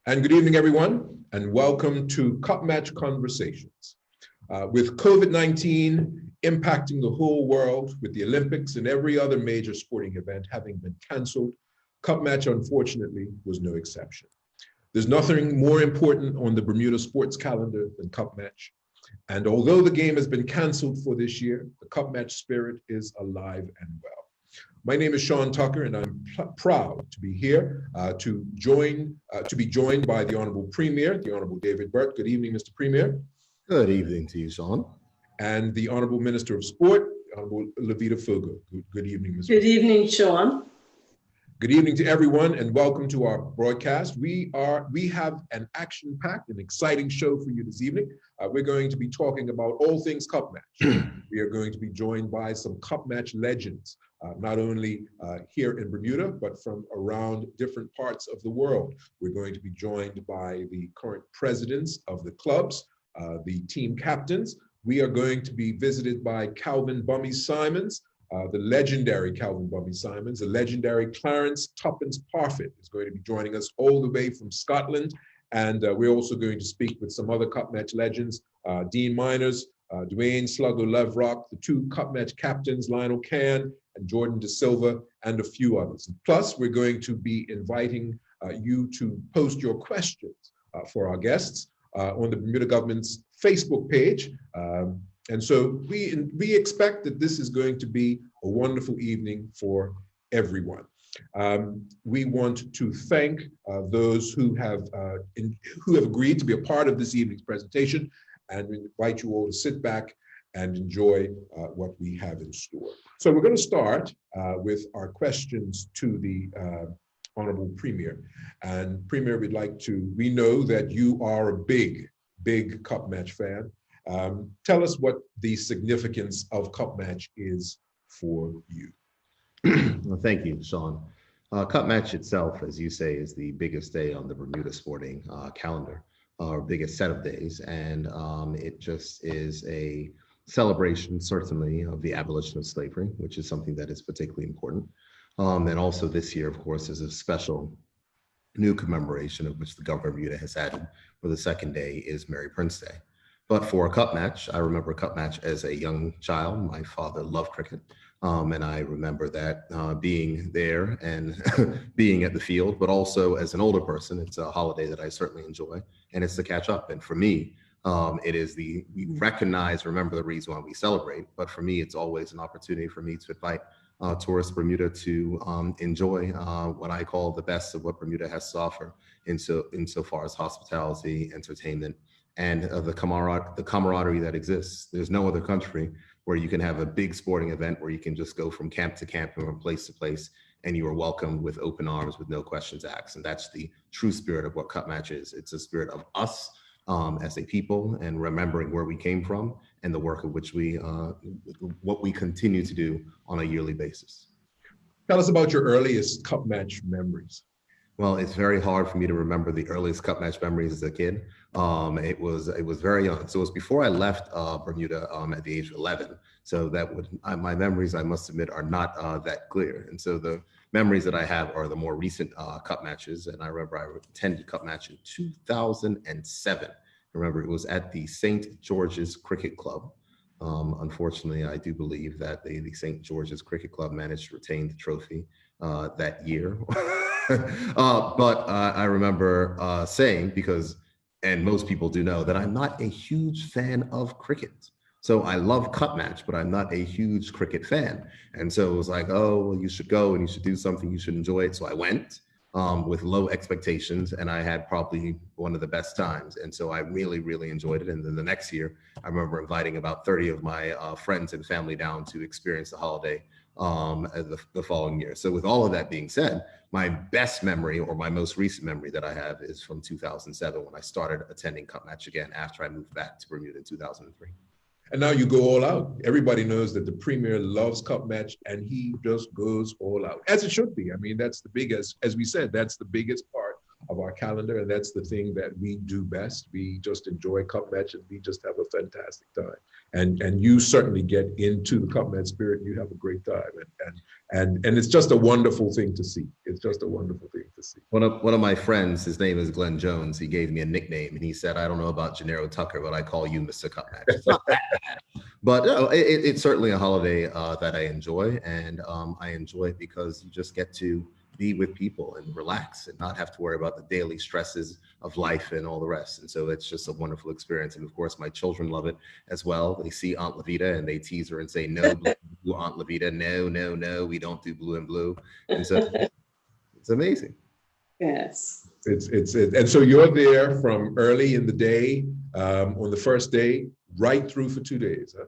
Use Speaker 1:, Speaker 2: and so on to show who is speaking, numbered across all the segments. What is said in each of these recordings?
Speaker 1: And good evening, everyone, and welcome to Cup Match Conversations. With COVID-19 impacting the whole world, with the Olympics and every other major sporting event having been canceled, Cup Match, unfortunately, was no exception. There's nothing more important on the Bermuda sports calendar than Cup Match. And although the game has been canceled for this year, the Cup Match spirit is alive and well. My name is Sean Tucker, and I'm proud to be here to be joined by the Honorable Premier, the Honorable David Burt. Good evening, Mr. Premier.
Speaker 2: Good evening to you, Sean.
Speaker 1: And the Honorable Minister of Sport, Honorable Levita Fugo. Good evening, Ms.
Speaker 3: Good evening, Sean.
Speaker 1: Good evening to everyone, and welcome to our broadcast. We have an action-packed and exciting show for you this evening. We're going to be talking about all things Cup Match. We are going to be joined by some Cup Match legends, not only here in Bermuda, but from around different parts of the world. We're going to be joined by the current presidents of the clubs, the team captains. We are going to be visited by Calvin Bummy Simons, the legendary Calvin Bummy Simons, the legendary Clarence Tuppence Parfitt is going to be joining us all the way from Scotland. And we're also going to speak with some other Cup Match legends, Dean Miners, Dwayne Sluggo Loverock, the two Cup Match captains, Lionel Can and Jordan De Silva, and a few others. Plus, we're going to be inviting you to post your questions for our guests on the Bermuda government's Facebook page. And so we expect that this is going to be a wonderful evening for everyone. We want to thank those who have agreed to be a part of this evening's presentation, and we invite you all to sit back and enjoy what we have in store. So we're going to start with our questions to the Honorable Premier. And Premier, we know that you are a big Cup Match fan. Tell us what the significance of Cup Match is for you.
Speaker 2: Well, thank you, Sean. Cup Match itself, as you say, is the biggest day on the Bermuda sporting calendar, our biggest set of days. And it just is a celebration, certainly, of the abolition of slavery, which is something that is particularly important. And also this year, of course, is a special new commemoration of which the Govt of Bermuda has added, where the second day is Mary Prince Day. But for a Cup Match, I remember a Cup Match as a young child. My father loved cricket. And I remember that being there and being at the field, but also as an older person, it's a holiday that I certainly enjoy, and it's to catch up. And for me, it is we remember the reason why we celebrate, but for me, it's always an opportunity for me to invite tourists Bermuda to enjoy what I call the best of what Bermuda has to offer insofar as hospitality, entertainment, and the camaraderie that exists. There's no other country where you can have a big sporting event where you can just go from camp to camp and from place to place, and you are welcomed with open arms with no questions asked. And that's the true spirit of what Cup Match is. It's a spirit of us as a people, and remembering where we came from and the work of which what we continue to do on a yearly basis.
Speaker 1: Tell us about your earliest Cup Match memories.
Speaker 2: Well, it's very hard for me to remember the earliest Cup Match memories as a kid. It was very young. So it was before I left Bermuda at the age of 11. So my memories, I must admit, are not that clear. And so the memories that I have are the more recent Cup Matches. And I remember I attended Cup Match in 2007. I remember it was at the St. George's Cricket Club. Unfortunately, I do believe that the St. George's Cricket Club managed to retain the trophy that year. But I remember saying, and most people do know, that I'm not a huge fan of cricket. So I love Cup Match, but I'm not a huge cricket fan. And so it was like, oh, well, you should go and you should do something, you should enjoy it. So I went with low expectations, and I had probably one of the best times. And so I really, really enjoyed it. And then the next year, I remember inviting about 30 of my friends and family down to experience the holiday the following year. So with all of that being said, my best memory, or my most recent memory that I have, is from 2007 when I started attending Cup Match again after I moved back to Bermuda in 2003.
Speaker 1: And now you go all out. Everybody knows that the Premier loves Cup Match, and he just goes all out, as it should be. I mean, that's the biggest, as we said, that's the biggest part of our calendar, and that's the thing that we do best. We just enjoy cup match, and we just have a fantastic time. And you certainly get into the cup match spirit, and you have a great time, and it's just a wonderful thing to see. It's just a wonderful thing to see.
Speaker 2: One of my friends, his name is Glenn Jones. He gave me a nickname, and he said, "I don't know about Gennaro Tucker, but I call you Mr. Cup Match." It's not that bad, but it's certainly a holiday that I enjoy, and I enjoy it because you just get to be with people and relax and not have to worry about the daily stresses of life and all the rest. And so it's just a wonderful experience. And of course, my children love it as well. They see Aunt Levita and they tease her and say, "No, blue, Aunt Levita, no, no, no, we don't do blue and blue." And so it's amazing.
Speaker 3: Yes.
Speaker 1: And so you're there from early in the day, on the first day, right through for 2 days, huh?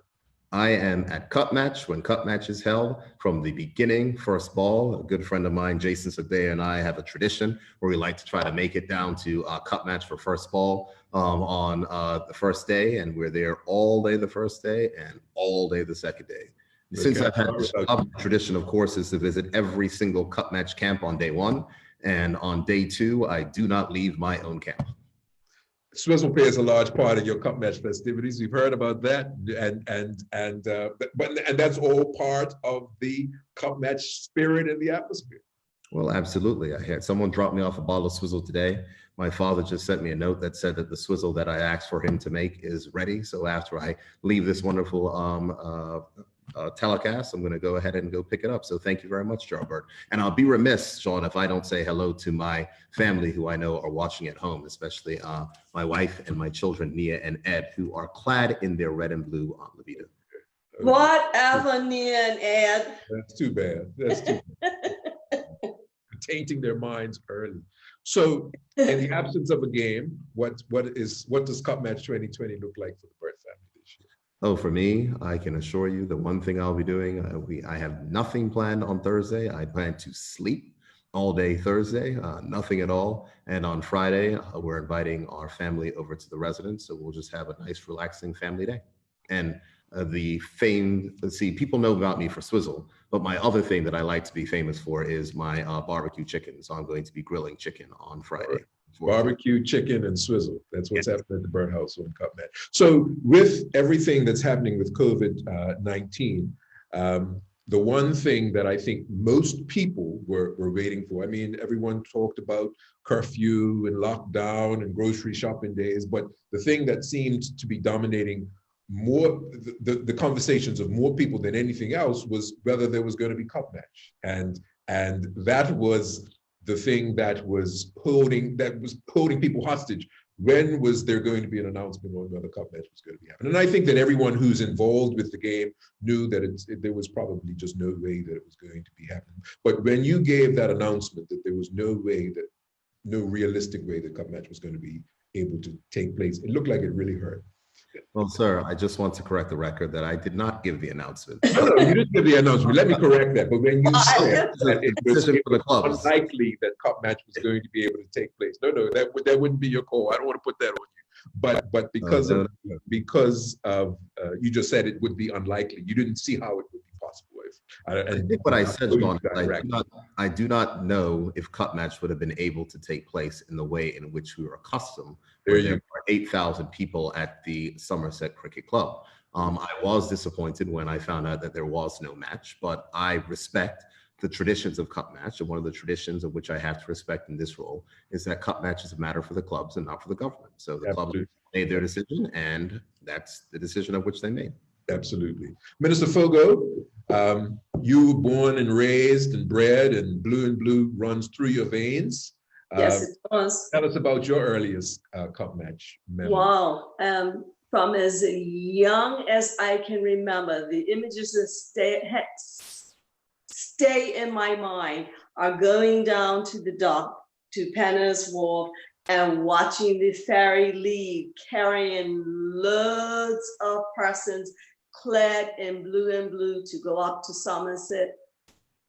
Speaker 2: I am at Cup Match when Cup Match is held from the beginning, first ball. A good friend of mine, Jason Sabea, and I have a tradition where we like to try to make it down to Cup Match for first ball on the first day. And we're there all day the first day and all day the second day. Since I've had this tradition, of course, is to visit every single Cup Match camp on day one. And on day two, I do not leave my own camp.
Speaker 1: Swizzle plays a large part of your cup match festivities. We've heard about that, and that's all part of the cup match spirit and the atmosphere.
Speaker 2: Well, absolutely. I had someone drop me off a bottle of Swizzle today. My father just sent me a note that said that the Swizzle that I asked for him to make is ready. So after I leave this wonderful telecast, I'm going to go ahead and go pick it up. So thank you very much, Jarbird. And I'll be remiss, Sean, if I don't say hello to my family who I know are watching at home, especially my wife and my children, Nia and Ed, who are clad in their red and blue Aunt Levita.
Speaker 3: Whatever, Nia and Ed.
Speaker 1: That's too bad. That's too bad. Tainting their minds early. So in the absence of a game, what does Cup Match 2020 look like for the Bird family this year?
Speaker 2: Oh, for me, I can assure you the one thing I'll be doing, I have nothing planned on Thursday. I plan to sleep all day Thursday, nothing at all. And on Friday, we're inviting our family over to the residence. So we'll just have a nice, relaxing family day. And the fame, let's see, people know about me for Swizzle, but my other thing that I like to be famous for is my barbecue chicken. So I'm going to be grilling chicken on Friday.
Speaker 1: Barbecue, chicken, and Swizzle. That's what's happening at the Bird House on Cup Match. So with everything that's happening with COVID-19, the one thing that I think most people were waiting for, I mean, everyone talked about curfew and lockdown and grocery shopping days, but the thing that seemed to be dominating more the conversations of more people than anything else was whether there was going to be Cup Match. And that was the thing that was holding people hostage. When was there going to be an announcement on whether Cup Match was going to be happening? And I think that everyone who's involved with the game knew that there was probably just no way that it was going to be happening. But when you gave that announcement that there was no realistic way that Cup Match was going to be able to take place, it looked like it really hurt.
Speaker 2: Well, sir, I just want to correct the record that I did not give the announcement.
Speaker 1: No, you didn't give the announcement. Let me correct that. But when you said that it was unlikely that Cup Match was going to be able to take place, no, that wouldn't be your call. I don't want to put that on you. But because of you just said it would be unlikely. You didn't see how it would be possible.
Speaker 2: I think what I said, John, I do not know if Cup Match would have been able to take place in the way in which we were accustomed. There were 8,000 people at the Somerset Cricket Club. I was disappointed when I found out that there was no match, but I respect the traditions of Cup Match. And one of the traditions of which I have to respect in this role is that Cup Match is a matter for the clubs and not for the government. So the clubs made their decision, and that's the decision of which they made.
Speaker 1: Absolutely. Minister Fogo, you were born and raised and bred, and blue runs through your veins.
Speaker 3: Yes, it does.
Speaker 1: Tell us about your earliest Cup Match memory.
Speaker 3: Wow. From as young as I can remember, the images that stay in my mind are going down to the dock, to Penner's Wharf, and watching the ferry leave, carrying loads of persons clad in blue to go up to Somerset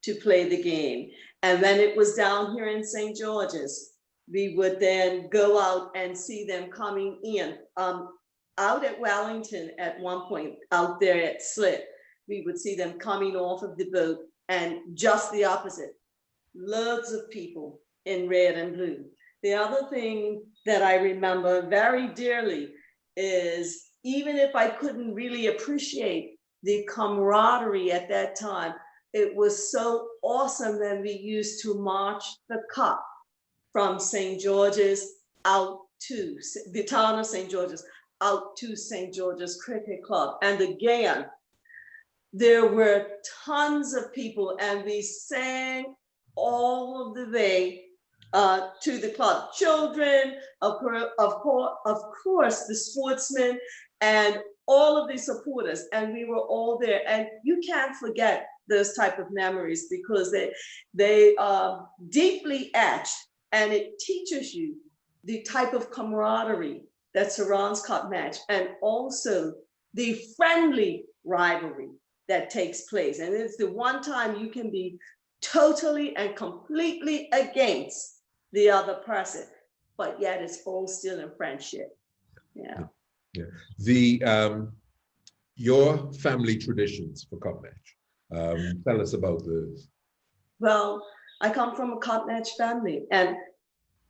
Speaker 3: to play the game. And then it was down here in St. George's. We would then go out and see them coming in. Out at Wellington at one point, out there at Slip, we would see them coming off of the boat, and just the opposite. Loads of people in red and blue. The other thing that I remember very dearly is, even if I couldn't really appreciate the camaraderie at that time, it was so awesome that we used to march the cup from St. George's out to the town of St. George's, out to St. George's Cricket Club. And again, there were tons of people, and we sang all of the way to the club. Children, of course, the sportsmen, and all of the supporters, and we were all there. And you can't forget those type of memories, because they are deeply etched, and it teaches you the type of camaraderie that surrounds cup match, and also the friendly rivalry that takes place. And it's the one time you can be totally and completely against the other person, but yet it's all still in friendship. Yeah.
Speaker 1: Your family traditions for cup match. Tell us about those.
Speaker 3: Well, I come from a cup match family, and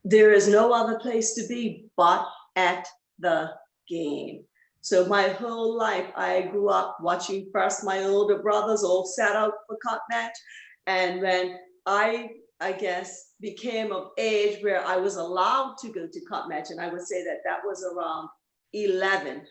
Speaker 3: there is no other place to be but at the game. So my whole life, I grew up watching first my older brothers all set out for cup match. And when I guess, became of age where I was allowed to go to cup match, and I would say that that was around 11.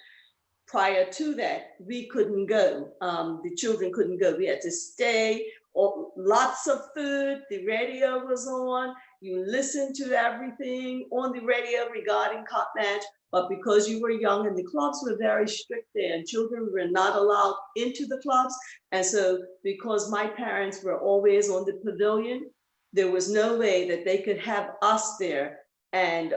Speaker 3: Prior to that, we couldn't go. The children couldn't go. We had to stay. Lots of food. The radio was on. You listened to everything on the radio regarding cup match. But because you were young, and the clubs were very strict there, and children were not allowed into the clubs. And so because my parents were always on the pavilion, there was no way that they could have us there and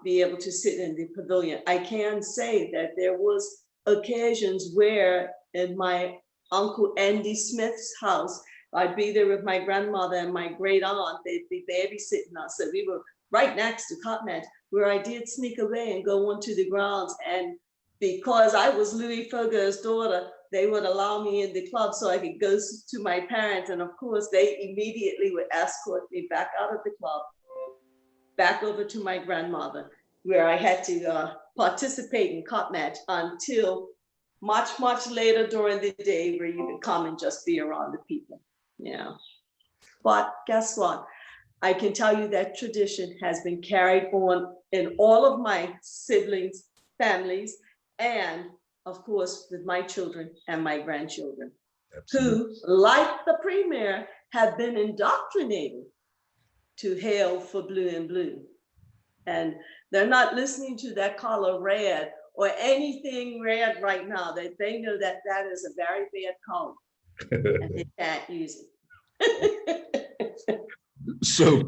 Speaker 3: be able to sit in the pavilion. I can say that there was occasions where in my Uncle Andy Smith's house, I'd be there with my grandmother and my great aunt. They'd be babysitting us. So we were right next to cup match, where I did sneak away and go onto the grounds. And because I was Louis Foger's daughter, they would allow me in the club so I could go to my parents. And of course, they immediately would escort me back out of the club, back over to my grandmother, where I had to participate in cup match until much, much later during the day, where you could come and just be around the people. Yeah. But guess what? I can tell you that tradition has been carried on in all of my siblings' families, and of course, with my children and my grandchildren. Absolutely. Who, like the premier, have been indoctrinated to hail for blue and blue. And they're not listening to that color red or anything red right now. That they know that that is a very bad color and they can't use it.
Speaker 1: So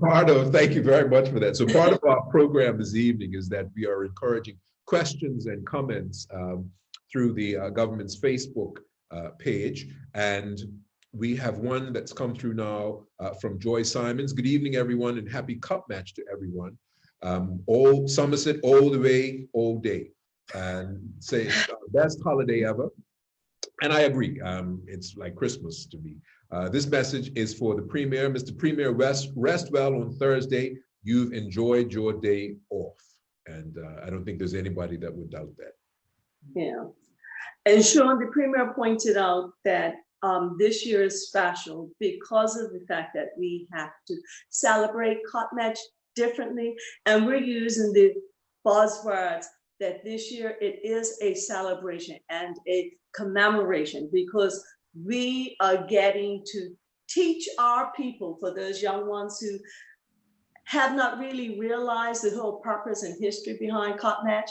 Speaker 1: thank you very much for that. So part of our program this evening is that we are encouraging questions and comments through the government's Facebook page. And we have one that's come through now from Joy Simons. Good evening, everyone, and happy cup match to everyone. All Somerset, all the way, all day. And say it's the best holiday ever. And I agree, it's like Christmas to me. This message is for the Premier. Mr. Premier, rest well on Thursday. You've enjoyed your day off. And I don't think there's anybody that would doubt that.
Speaker 3: Yeah. And Sean, the Premier pointed out that this year is special because of the fact that we have to celebrate cup match differently. And we're using the buzzwords that this year it is a celebration and a commemoration, because we are getting to teach our people, for those young ones who have not really realized the whole purpose and history behind cup match,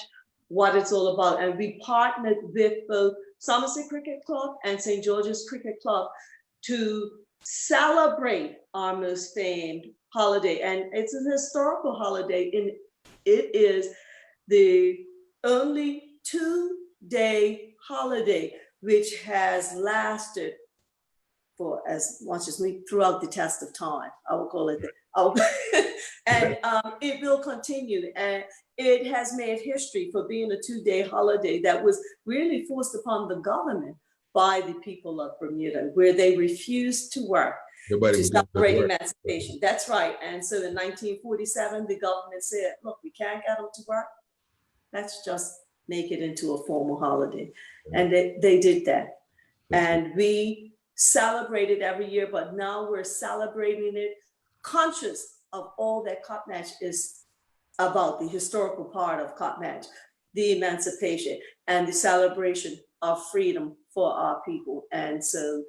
Speaker 3: what it's all about. And we partnered with both Somerset Cricket Club and St. George's Cricket Club to celebrate our most famed holiday. And it's an historical holiday, and it is the only 2-day holiday which has lasted for as much as me throughout the test of time. I will call it that. And it will continue. And it has made history for being a 2-day holiday that was really forced upon the government by the people of Bermuda, where they refused to work.
Speaker 1: Nobody
Speaker 3: to
Speaker 1: was going to go
Speaker 3: celebrate
Speaker 1: to work.
Speaker 3: emancipation. That's right. And so in 1947, the government said, look, we can't get them to work. Let's just make it into a formal holiday. And they did that. And we celebrate it every year, but now we're celebrating it conscious of all that Cup Match is about, the historical part of Cup Match, the emancipation and the celebration of freedom for our people. And so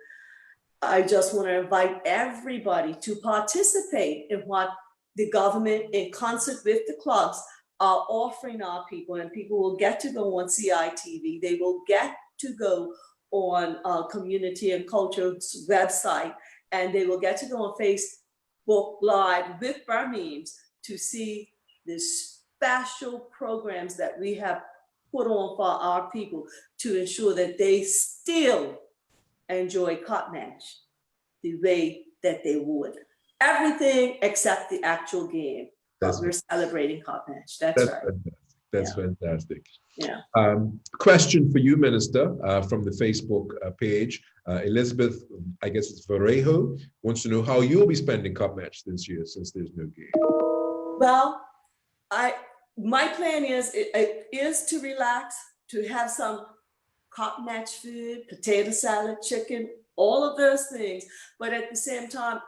Speaker 3: I just want to invite everybody to participate in what the government, in concert with the clubs, are offering our people. And people will get to go on CITV. They will get to go on Community and Culture's website, and they will get to go on Facebook Live with Burmemes to see the special programs that we have put on for our people to ensure that they still enjoy Cup Match the way that they would. Everything except the actual game. But we're celebrating Cup Match. That's right.
Speaker 1: Fantastic. That's fantastic.
Speaker 3: Yeah.
Speaker 1: Question for you, Minister, from the Facebook page. Elizabeth, I guess it's Varejo, wants to know how you'll be spending Cup Match this year since there's no game.
Speaker 3: Well, my plan is to relax, to have some Cup Match food, potato salad, chicken, all of those things. But at the same time,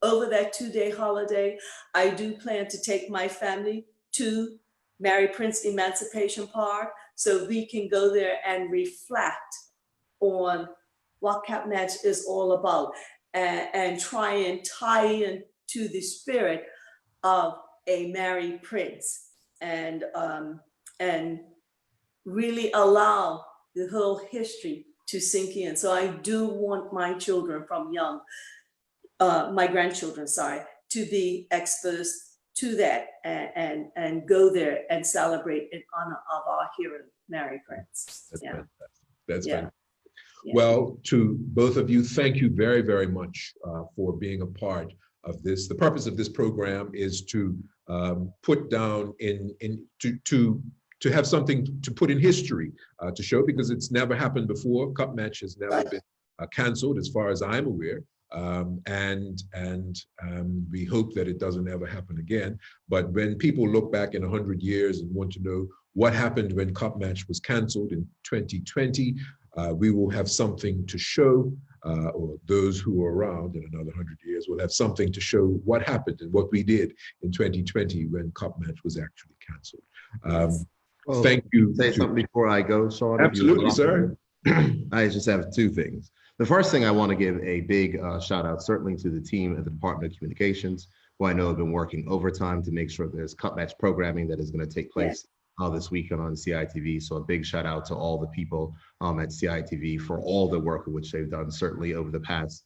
Speaker 3: over that 2-day holiday, I do plan to take my family to Mary Prince Emancipation Park so we can go there and reflect on what Cup Match is all about and try and tie in to the spirit of a Mary Prince and really allow the whole history to sink in. So I do want my children from young, my grandchildren, to be exposed to that and go there and celebrate in honor of our hero, Mary Prince.
Speaker 1: That's fantastic. That's fantastic.
Speaker 3: Yeah.
Speaker 1: Well, to both of you, thank you very, very much for being a part of this. The purpose of this program is to put down to have something to put in history to show, because it's never happened before. Cup Match has never been canceled as far as I'm aware. And we hope that it doesn't ever happen again. But when people look back in 100 years and want to know what happened when Cup Match was canceled in 2020, we will have something to show, or those who are around in another 100 years will have something to show what happened and what we did in 2020 when Cup Match was actually canceled.
Speaker 2: Well,
Speaker 1: thank you.
Speaker 2: Say something before I go, Sean.
Speaker 1: Absolutely, sir.
Speaker 2: I just have two things. The first thing, I want to give a big shout out, certainly to the team at the Department of Communications, who I know have been working overtime to make sure there's Cup Match programming that is going to take place this weekend on CITV. So a big shout out to all the people at CITV for all the work which they've done, certainly over the past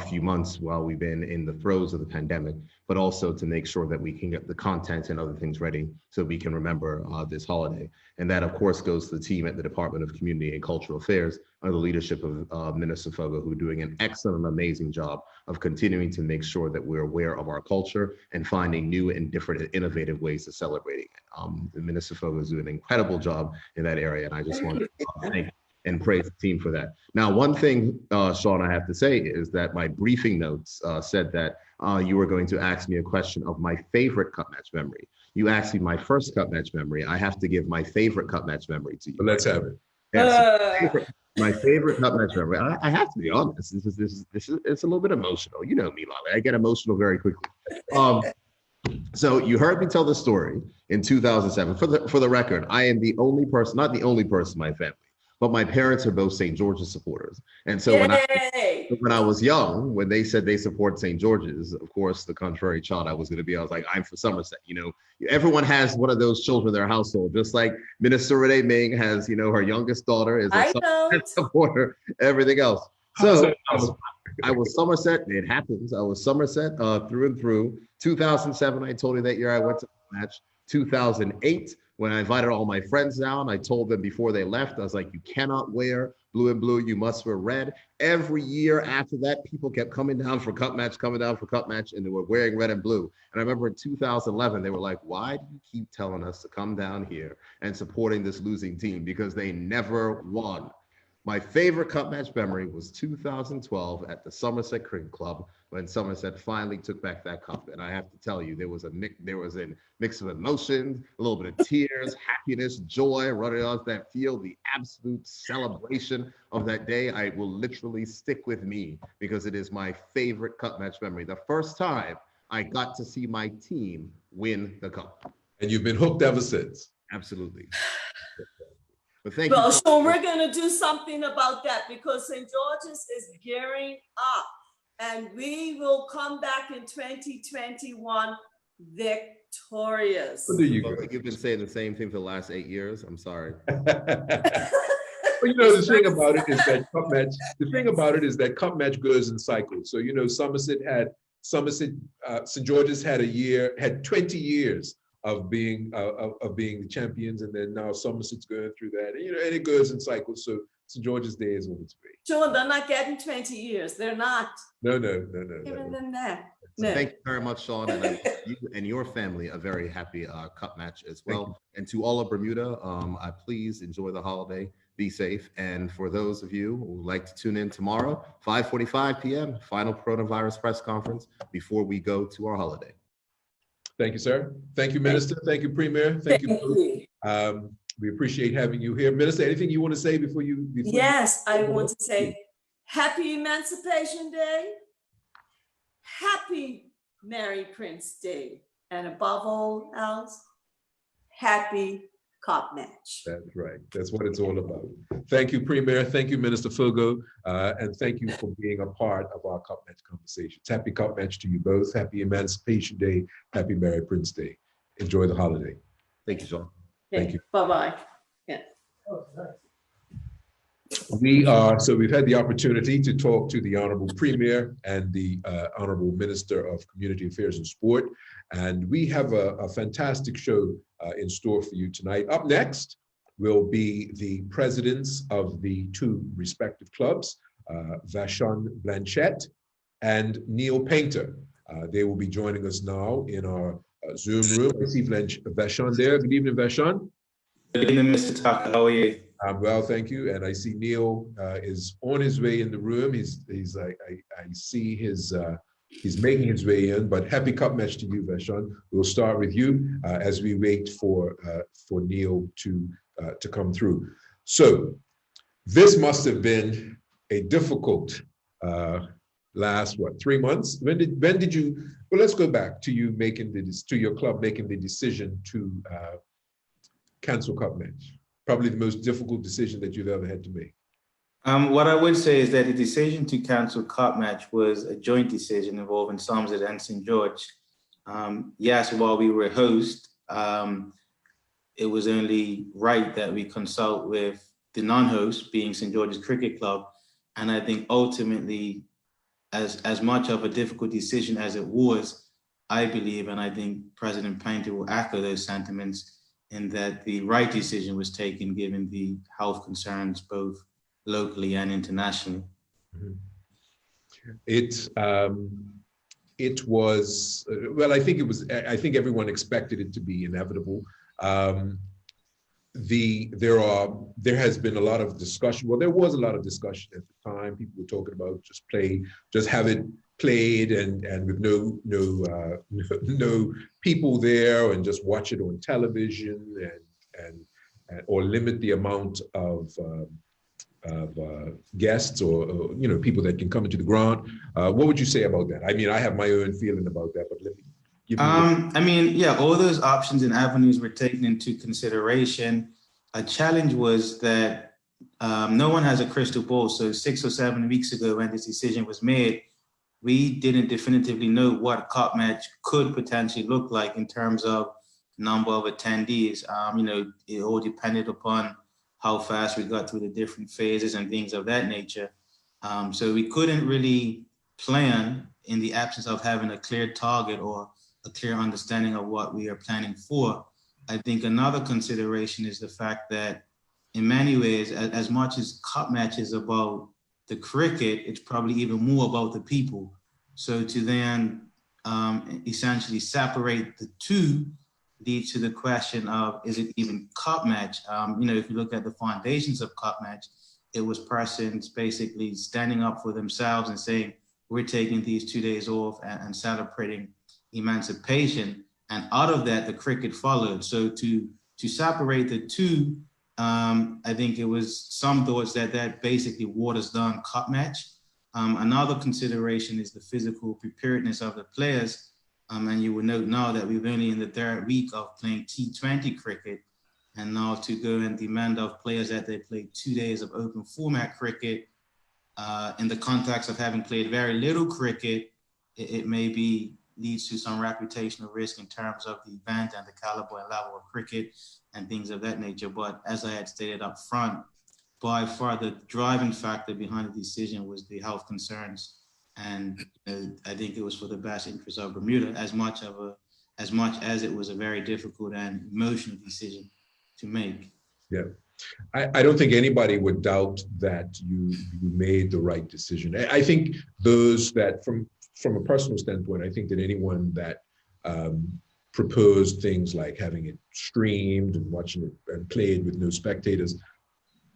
Speaker 2: few months while we've been in the throes of the pandemic, but also to make sure that we can get the content and other things ready so we can remember this holiday. And that, of course, goes to the team at the Department of Community and Cultural Affairs under the leadership of Minister Fogo, who are doing an excellent, amazing job of continuing to make sure that we're aware of our culture and finding new and different and innovative ways of celebrating it. The Minister Fogo is doing an incredible job in that area, and I just want to thank and praise the team for that. Now, one thing, Sean, I have to say is that my briefing notes said that you were going to ask me a question of my favorite Cup Match memory. You asked me my first Cup Match memory. I have to give my favorite Cup Match memory to you.
Speaker 1: Let's have it.
Speaker 2: Yes, my favorite Cup Match memory. I have to be honest. This is it's a little bit emotional. You know me, Lolly. I get emotional very quickly. So you heard me tell the story in 2007. For the record, I am the only person, not the only person in my family, but my parents are both St. George's supporters. And so when I was young, when they said they support St. George's, of course, the contrary child I was going to be, I was like, I'm for Somerset. You know, everyone has one of those children in their household, just like Minister Renee Ming has, you know, her youngest daughter is a Somerset supporter, everything else. So I was Somerset. It happens. I was Somerset through and through. 2007, I told you that year I went to the match. 2008, when I invited all my friends down, I told them before they left, I was like, you cannot wear blue and blue, you must wear red. Every year after that, people kept coming down for Cup Match, and they were wearing red and blue. And I remember in 2011, they were like, why do you keep telling us to come down here and supporting this losing team? Because they never won. My favorite cup match memory was 2012 at the Somerset Cricket Club when Somerset finally took back that cup. And I have to tell you, there was a mix of emotions, a little bit of tears, happiness, joy running off that field. The absolute celebration of that day, I will literally stick with me because it is my favorite cup match memory. The first time I got to see my team win the cup.
Speaker 1: And you've been hooked ever since.
Speaker 2: Absolutely. But thank you.
Speaker 3: Well, so we're going to do something about that because St. George's is gearing up and we will come back in 2021 victorious.
Speaker 1: Well, there you go.
Speaker 2: You've been saying the same thing for the last 8 years. I'm sorry.
Speaker 1: Well, you know, the thing about it is that cup match goes in cycles. So, you know, St. George's had 20 years of being the champions, and then now Somerset's going through that, and, you know, and it goes in cycles. So St. George's Day is over to be.
Speaker 3: Sure, they're not getting 20 years. They're not.
Speaker 1: No.
Speaker 3: Giving them that.
Speaker 2: So
Speaker 3: No.
Speaker 2: thank you very much, Sean, and you and your family a very happy cup match as well. And to all of Bermuda, I please enjoy the holiday. Be safe. And for those of you who would like to tune in tomorrow, 5:45 p.m., final coronavirus press conference before we go to our holiday.
Speaker 1: Thank you, sir. Thank you, Minister. Thank you, Premier. Thank you. We appreciate having you here. Minister, anything you want to say before you?
Speaker 3: Yes, I want to say Happy Emancipation Day, Happy Merry Prince Day, and above all else, Happy Cup Match.
Speaker 1: That's right. That's what it's all about. Thank you, Premier. Thank you, Minister Fogo. And thank you for being a part of our Cup Match conversations. Happy Cup Match to you both. Happy Emancipation Day. Happy Merry Prince Day. Enjoy the holiday.
Speaker 2: Thank you, Sean.
Speaker 1: Thank you.
Speaker 3: Bye-bye. Yeah.
Speaker 1: We've had the opportunity to talk to the Honorable Premier and the Honorable Minister of Community Affairs and Sport. And we have a fantastic show in store for you tonight. Up next will be the presidents of the two respective clubs, Vashon Blanchette and Neil Painter. They will be joining us now in our Zoom room. I see Vashon there. Good evening, Vashon.
Speaker 4: Good evening, Mr. Tucker. How are you?
Speaker 1: I'm well, thank you. And I see Neil is on his way in the room. I see he's making his way in. But happy Cup Match to you, Vashon. We'll start with you as we wait for Neil to come through. So this must have been a difficult last 3 months. When did you? Well, let's go back to you to your club making the decision to cancel Cup Match. Probably the most difficult decision that you've ever had to make.
Speaker 4: What I would say is that the decision to cancel Cup Match was a joint decision involving Somerset and St. George. Yes, while we were host, it was only right that we consult with the non-host, being St. George's Cricket Club. And I think ultimately, as much of a difficult decision as it was, I believe, and I think President Painter will echo those sentiments, in that the right decision was taken given the health concerns both locally and internationally.
Speaker 1: Mm-hmm. It was, well, I think everyone expected it to be inevitable. There has been a lot of discussion. Well, there was a lot of discussion at the time. People were talking about just have it played and with no people there, and just watch it on television and or limit the amount of guests or people that can come into the ground. What would you say about that? I mean, I have my own feeling about that, but let me give you
Speaker 4: all those options and avenues were taken into consideration. A challenge was that no one has a crystal ball. So 6 or 7 weeks ago, when this decision was made, we didn't definitively know what Cup Match could potentially look like in terms of number of attendees. It all depended upon how fast we got through the different phases and things of that nature. So we couldn't really plan in the absence of having a clear target or a clear understanding of what we are planning for. I think another consideration is the fact that in many ways, as much as Cup Match is about the cricket, it's probably even more about the people. So to then essentially separate the two leads to the question of, is it even Cup Match? If you look at the foundations of Cup Match, it was persons basically standing up for themselves and saying, we're taking these 2 days off and celebrating emancipation. And out of that, the cricket followed. So to separate the two, I think it was some thoughts that basically waters down cup match. Another consideration is the physical preparedness of the players. And you will note now that we're only in the third week of playing T20 cricket. And now to go and demand of players that they play 2 days of open format cricket in the context of having played very little cricket, it maybe leads to some reputational risk in terms of the event and the caliber and level of cricket and things of that nature. But as I had stated up front, by far the driving factor behind the decision was the health concerns. And I think it was for the best interest of Bermuda, as much as it was a very difficult and emotional decision to make.
Speaker 1: Yeah. I don't think anybody would doubt that you made the right decision. I think those that, from a personal standpoint, I think that anyone that proposed things like having it streamed and watching it and played with no spectators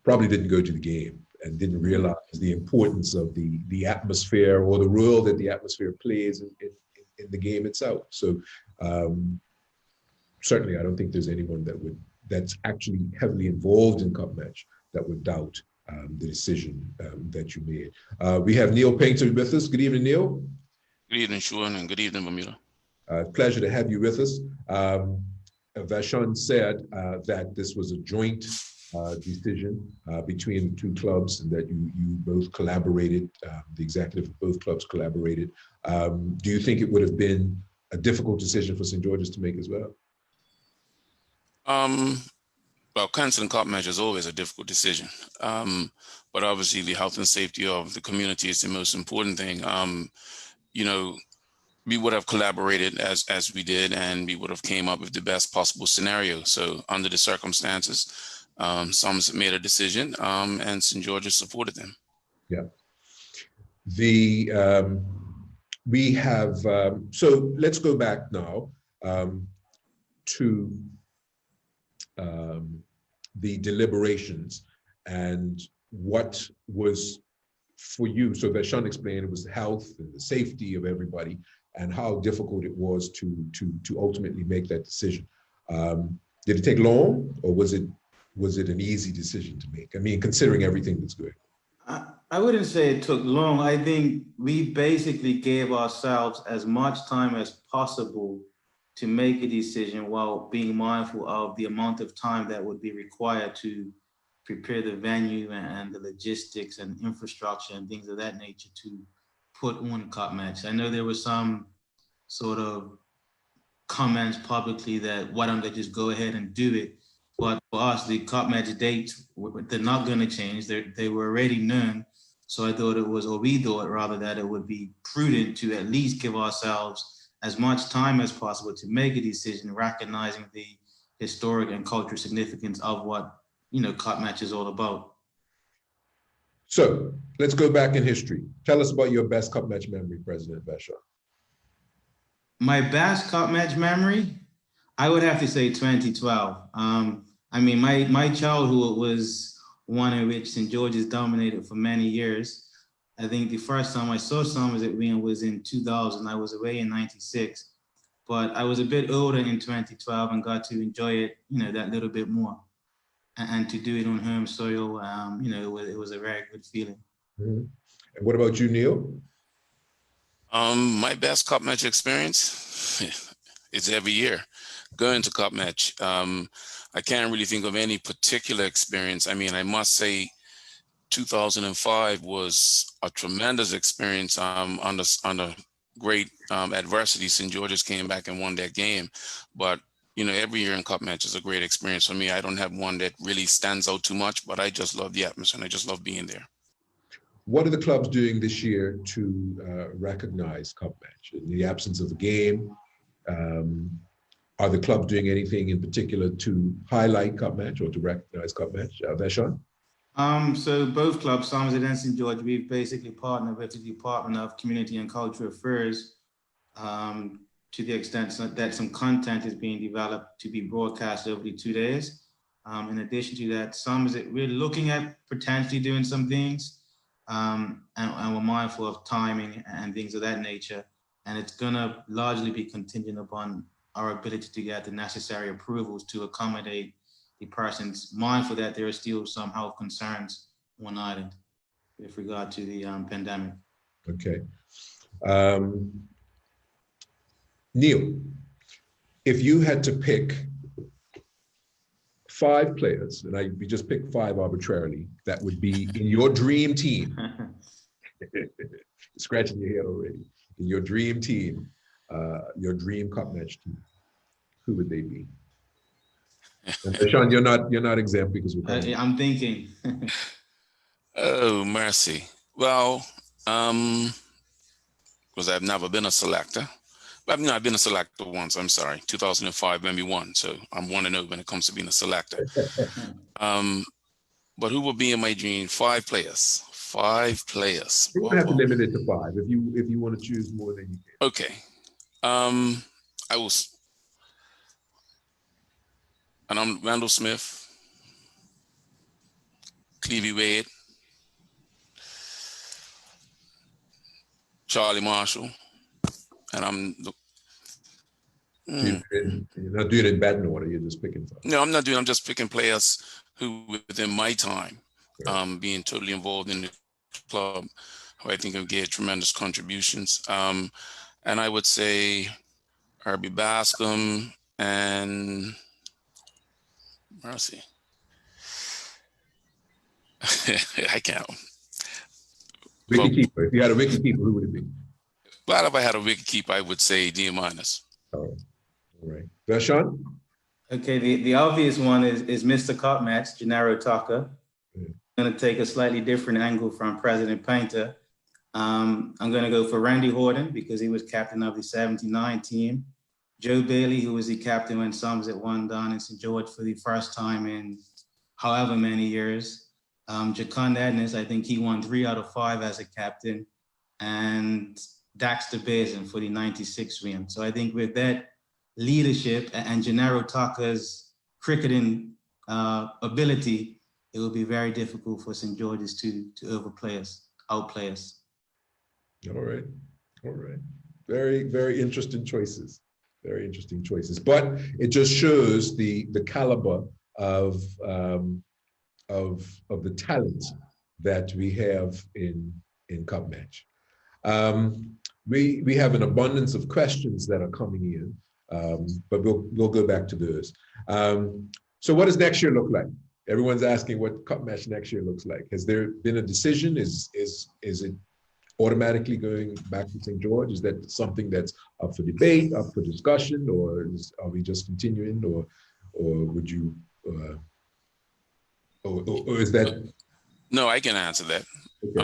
Speaker 1: probably didn't go to the game and didn't realize the importance of the atmosphere or the role that the atmosphere plays in the game itself. So certainly I don't think there's anyone that's actually heavily involved in cup match that would doubt the decision that you made. We have Neil Painter with us. Good evening, Neil.
Speaker 5: Good evening, Sean, and good evening, Bermuda.
Speaker 1: Pleasure to have you with us. Vashon said that this was a joint decision between the two clubs and that you both collaborated, the executive of both clubs collaborated. Do you think it would have been a difficult decision for St. George's to make as well?
Speaker 5: Well, canceling cup match is always a difficult decision. But obviously the health and safety of the community is the most important thing. We would have collaborated as we did, and we would have came up with the best possible scenario. So under the circumstances, some made a decision and St. George's supported them.
Speaker 1: Yeah. We have, so let's go back now to the deliberations and what was for you. So Vashon explained it was the health and the safety of everybody and how difficult it was to ultimately make that decision. Did it take long, or was it an easy decision to make? I mean, considering everything that's good.
Speaker 4: I wouldn't say it took long. I think we basically gave ourselves as much time as possible to make a decision while being mindful of the amount of time that would be required to prepare the venue and the logistics and infrastructure and things of that nature to put on cup match. I know there was some sort of comments publicly that why don't they just go ahead and do it? But for us, the cup match dates, they're not going to change. They were already known. So I thought we thought rather that it would be prudent to at least give ourselves as much time as possible to make a decision, recognizing the historic and cultural significance of what, cup match is all about.
Speaker 1: So let's go back in history. Tell us about your best cup match memory, President Vashon.
Speaker 4: My best cup match memory, I would have to say 2012. My childhood was one in which St. George's dominated for many years. I think the first time I saw Somerset win was in 2000. I was away in 96, but I was a bit older in 2012 and got to enjoy it, that little bit more. And to do it on home soil, it was a very good feeling.
Speaker 1: Mm-hmm. And what about you, Neil?
Speaker 5: My best cup match experience is every year going to cup match. I can't really think of any particular experience. I mean, I must say 2005 was a tremendous experience under great adversity. St. George's came back and won that game. But, every year in cup match is a great experience for me. I don't have one that really stands out too much, but I just love the atmosphere and I just love being there.
Speaker 1: What are the clubs doing this year to recognize cup match? In the absence of the game, are the clubs doing anything in particular to highlight cup match or to recognize cup match? Vashon?
Speaker 4: So both clubs, Somerset and St. George, we've basically partnered with the Department of Community and Cultural Affairs to the extent that some content is being developed to be broadcast over the 2 days. In addition to that, we're looking at potentially doing some things, and we're mindful of timing and things of that nature. And it's gonna largely be contingent upon our ability to get the necessary approvals to accommodate the persons, mindful that there are still some health concerns on island with regard to the pandemic.
Speaker 1: Okay. Neil, if you had to pick 5 players, and we just picked 5 arbitrarily, that would be in your dream team. Scratching your head already. In your dream team, your dream cup match team, who would they be? And Sean, you're not exempt because we're
Speaker 4: I'm thinking.
Speaker 5: Oh, mercy. Well, because I've never been a selector. I've been a selector once, I'm sorry, 2005 when we won. So I'm 1-0 when it comes to being a selector. But who will be in my dream? 5 players. 5 players.
Speaker 1: You don't have to limit it to 5. If you want to choose more, then you can.
Speaker 5: Okay. And I'm Randall Smith, Clevie Wade, Charlie Marshall, and
Speaker 1: You're not doing it in batting order. You're just picking 5.
Speaker 5: No, I'm not doing. I'm just picking players who, within my time, being totally involved in the club, who I think have gave tremendous contributions. And I would say Herbie Bascom and Mercy. I can't.
Speaker 1: Wicket keeper. If you had a wicket keeper, who would it be?
Speaker 5: Well, if I had a wicket keeper, I would say D-.
Speaker 1: All right. Sean?
Speaker 4: Okay, the obvious one is Mr. Cup Match, Gennaro Tucker.
Speaker 1: Yeah.
Speaker 4: I'm going to take a slightly different angle from President Painter. I'm going to go for Randy Horton because he was captain of the 79 team. Joe Bailey, who was the captain when Somerset won down in St. George for the first time in however many years. Jacond Edness, I think he won 3 out of 5 as a captain. And Daxter Bazin for the 96 win. So I think with that leadership and Gennaro Tucker's cricketing ability, it will be very difficult for St. George's to outplay us.
Speaker 1: All right. Very, very interesting choices. But it just shows the caliber of the talent that we have in Cup Match. We have an abundance of questions that are coming in, but we'll go back to those. So what does next year look like? Everyone's asking what Cup Match next year looks like. Has there been a decision? Is it automatically going back to St. George? Is that something that's up for debate, up for discussion, or are we just continuing, or would you, or is that?
Speaker 5: No, I can answer that.
Speaker 1: Okay.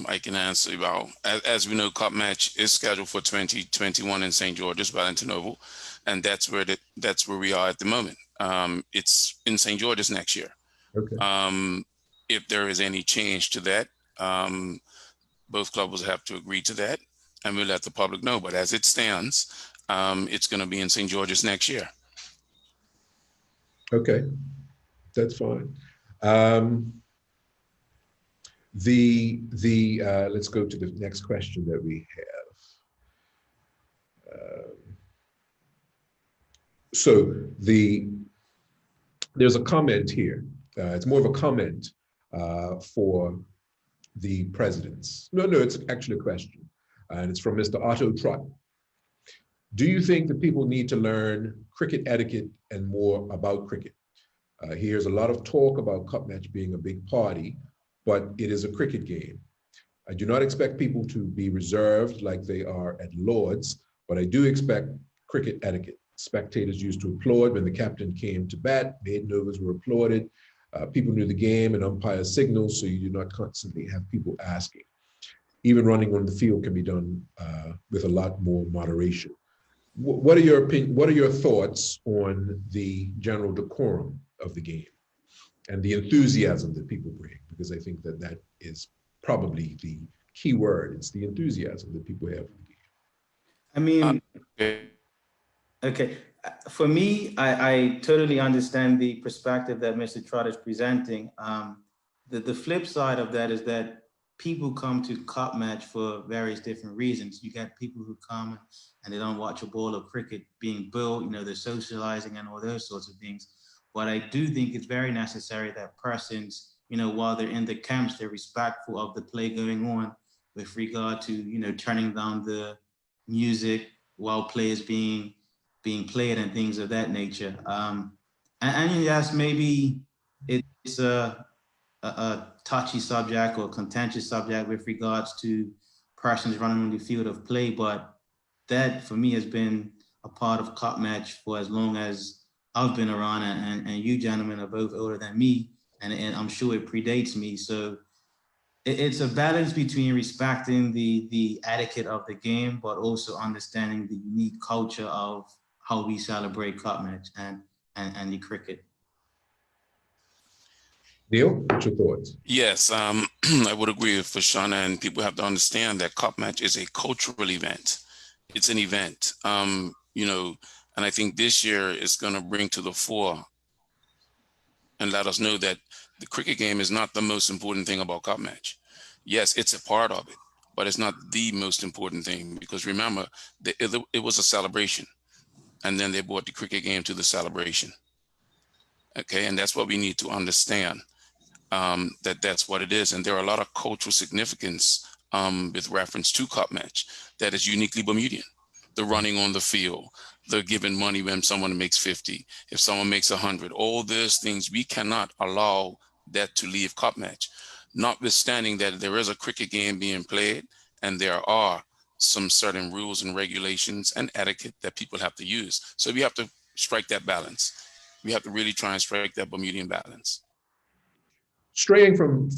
Speaker 5: I can answer, well, as we know, Cup Match is scheduled for 2021 in St. George's, Wellington Oval, and that's where we are at the moment. It's in St. George's next year.
Speaker 1: Okay.
Speaker 5: If there is any change to that, both clubs will have to agree to that, and we'll let the public know. But as it stands, it's going to be in St. George's next year.
Speaker 1: Okay, that's fine. Let's go to the next question that we have. There's a comment here. It's more of a comment for the presidents. No, it's actually a question, and it's from Mr. Otto Trott. Do you think that people need to learn cricket etiquette and more about cricket? He hears a lot of talk about Cup Match being a big party, but it is a cricket game. I do not expect people to be reserved like they are at Lord's, but I do expect cricket etiquette. Spectators used to applaud when the captain came to bat. Maiden overs were applauded. People knew the game and umpire signals, so you do not constantly have people asking. Even running on the field can be done with a lot more moderation. What are your opinion? What are your thoughts on the general decorum of the game and the enthusiasm that people bring? Because I think that is probably the key word. It's the enthusiasm that people have for the game.
Speaker 4: I mean, okay. For me, I totally understand the perspective that Mr. Trott is presenting. The flip side of that is that people come to Cup Match for various different reasons. You get people who come and they don't watch a ball of cricket being built, they're socializing and all those sorts of things. But I do think it's very necessary that persons, while they're in the camps, they're respectful of the play going on with regard to, turning down the music while play is being played and things of that nature. And yes, maybe it's a touchy subject or contentious subject with regards to persons running on the field of play, but that for me has been a part of Cup Match for as long as I've been around, and you gentlemen are both older than me, and I'm sure it predates me. So it's a balance between respecting the etiquette of the game, but also understanding the unique culture of how we celebrate Cup Match and the cricket.
Speaker 1: Neil, what's your thoughts?
Speaker 5: Yes, I would agree with Fashana, and people have to understand that Cup Match is a cultural event. It's an event, and I think this year is going to bring to the fore and let us know that the cricket game is not the most important thing about Cup Match. Yes, it's a part of it, but it's not the most important thing, because remember, it was a celebration, and then they brought the cricket game to the celebration. Okay, and that's what we need to understand. That's what it is. And there are a lot of cultural significance with reference to Cup Match that is uniquely Bermudian. The running on the field, the giving money when someone makes 50, if someone makes 100, all those things, we cannot allow that to leave Cup Match. Notwithstanding that there is a cricket game being played, and there are some certain rules and regulations and etiquette that people have to use. So we have to strike that balance. We have to really try and strike that Bermudian balance.
Speaker 1: Straying from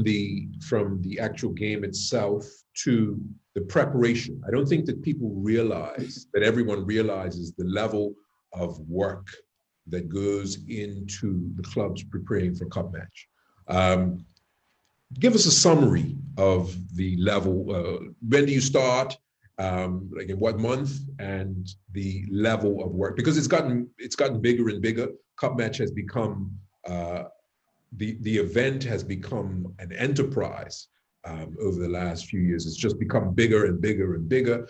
Speaker 1: the actual game itself to the preparation, I don't think that people realize, that everyone realizes the level of work that goes into the clubs preparing for Cup Match. Give us a summary of the level. When do you start? Like in what month, and the level of work, because it's gotten bigger and bigger. Cup Match has become the event has become an enterprise over the last few years. It's just become bigger and bigger and bigger,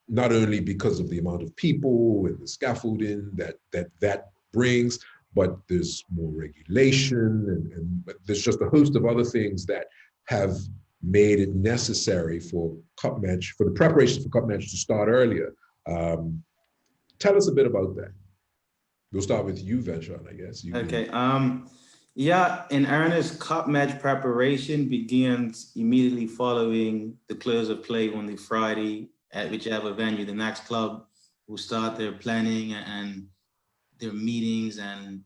Speaker 1: not only because of the amount of people and the scaffolding that brings, but there's more regulation, and there's just a host of other things that have made it necessary for Cup Match, for the preparations for Cup Match to start earlier. Tell us a bit about that. We'll start with you, Venshawn, I guess.
Speaker 4: Okay. Yeah, in earnest, Cup Match preparation begins immediately following the close of play on the Friday at whichever venue. The next club will start their planning and their meetings and,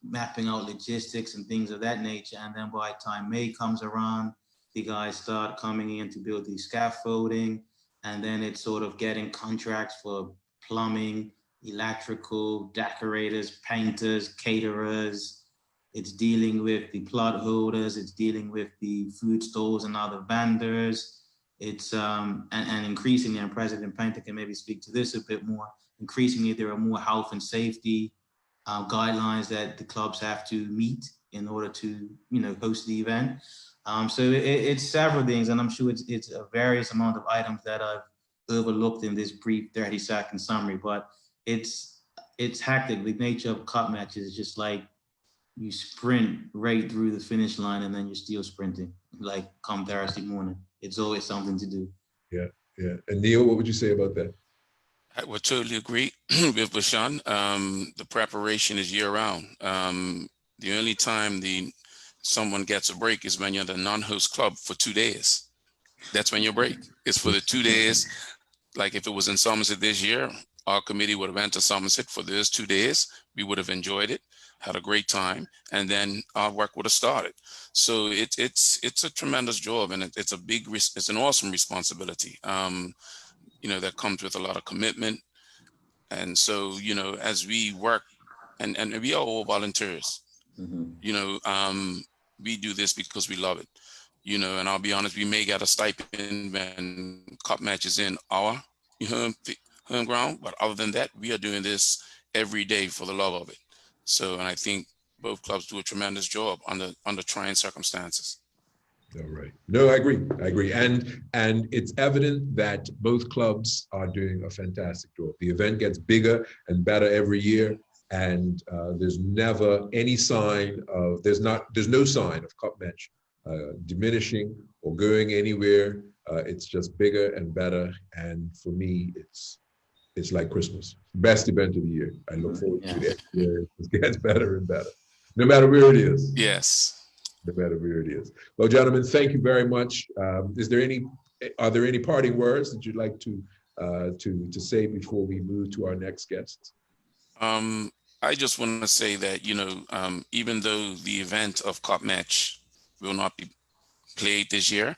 Speaker 4: mapping out logistics and things of that nature. And then by the time May comes around, the guys start coming in to build the scaffolding. And then it's sort of getting contracts for plumbing, electrical, decorators, painters, caterers. It's dealing with the plot holders. It's dealing with the food stalls and other vendors. It's and increasingly, and President Painter can maybe speak to this a bit more. Increasingly, there are more health and safety guidelines that the clubs have to meet in order to, host the event. So it's several things, and I'm sure it's a various amount of items that I've overlooked in this brief 30-second summary. But it's hectic. The nature of Cup Matches is just like, you sprint right through the finish line and then you're still sprinting, like come Thursday morning. It's always something to do.
Speaker 1: Yeah. And Neil, what would you say about that?
Speaker 5: I would totally agree with Bashan. The preparation is year round. The only time someone gets a break is when you're the non-host club for 2 days. That's when your break. It's for the 2 days. Like if it was in Somerset this year, our committee would have went to Somerset for those 2 days. We would have enjoyed it, had a great time, and then our work would have started. So it's a tremendous job, and it's an awesome responsibility. That comes with a lot of commitment. And so, as we work, and we are all volunteers, we do this because we love it, and I'll be honest, we may get a stipend when Cup Match is in our home ground. But other than that, we are doing this every day for the love of it. So, and I think both clubs do a tremendous job under trying circumstances.
Speaker 1: All right. No, I agree. I agree. And it's evident that both clubs are doing a fantastic job. The event gets bigger and better every year. And there's never any sign of, there's no sign of Cup Match diminishing or going anywhere. It's just bigger and better. And for me, it's like Christmas. Best event of the year. I look forward to it every year. It gets better and better, no matter where it is.
Speaker 5: Yes.
Speaker 1: No matter where it is. Well, gentlemen, thank you very much. Are there any parting words that you'd like to say before we move to our next guest?
Speaker 5: I just want to say that, even though the event of Cup Match will not be played this year,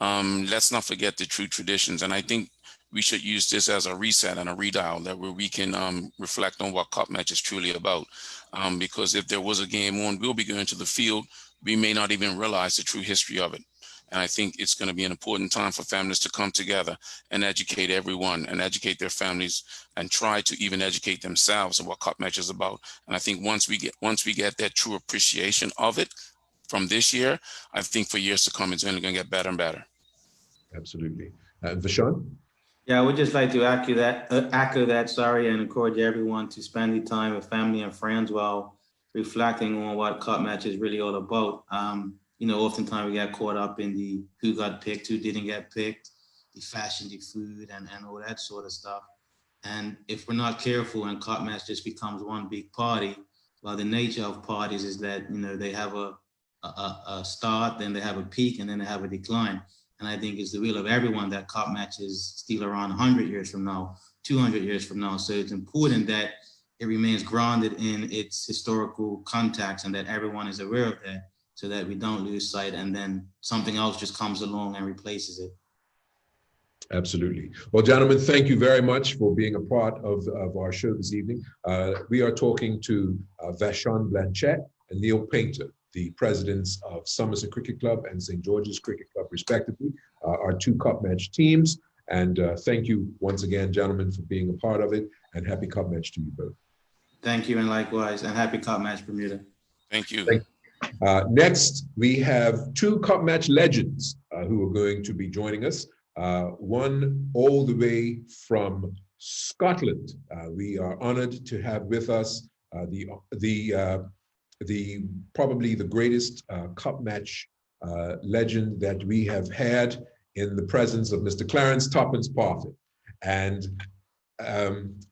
Speaker 5: let's not forget the true traditions. And I think we should use this as a reset and a redial that where we can reflect on what Cup Match is truly about. Because if there was a game on, we'll be going to the field. We may not even realize the true history of it. And I think it's going to be an important time for families to come together and educate everyone and educate their families and try to even educate themselves on what Cup Match is about. And I think once we get that true appreciation of it from this year, I think for years to come, it's only going to get better and better.
Speaker 1: Absolutely. Vashon?
Speaker 4: Yeah, I would just like to echo that, and encourage everyone to spend the time with family and friends while reflecting on what Cup Match is really all about. Oftentimes we get caught up in the who got picked, who didn't get picked, the fashion, the food, and all that sort of stuff. And if we're not careful and Cup Match just becomes one big party, well, the nature of parties is that, they have a start, then they have a peak, and then they have a decline. And I think it's the will of everyone that Cup Match is still around 100 years from now, 200 years from now. So it's important that it remains grounded in its historical context and that everyone is aware of that so that we don't lose sight and then something else just comes along and replaces it.
Speaker 1: Absolutely. Well, gentlemen, thank you very much for being a part of our show this evening. We are talking to Vashon Blanchette and Neil Painter, the presidents of Somerset Cricket Club and St. George's Cricket Club, respectively, our two Cup Match teams. And thank you once again, gentlemen, for being a part of it, and happy Cup Match to you both.
Speaker 4: Thank you, and likewise, and happy Cup Match, Bermuda.
Speaker 5: Thank you.
Speaker 1: Next, we have two Cup Match legends who are going to be joining us. One all the way from Scotland. We are honored to have with us probably the greatest Cup Match legend that we have had in the presence of Mr. Clarence Tuppence Parfitt. And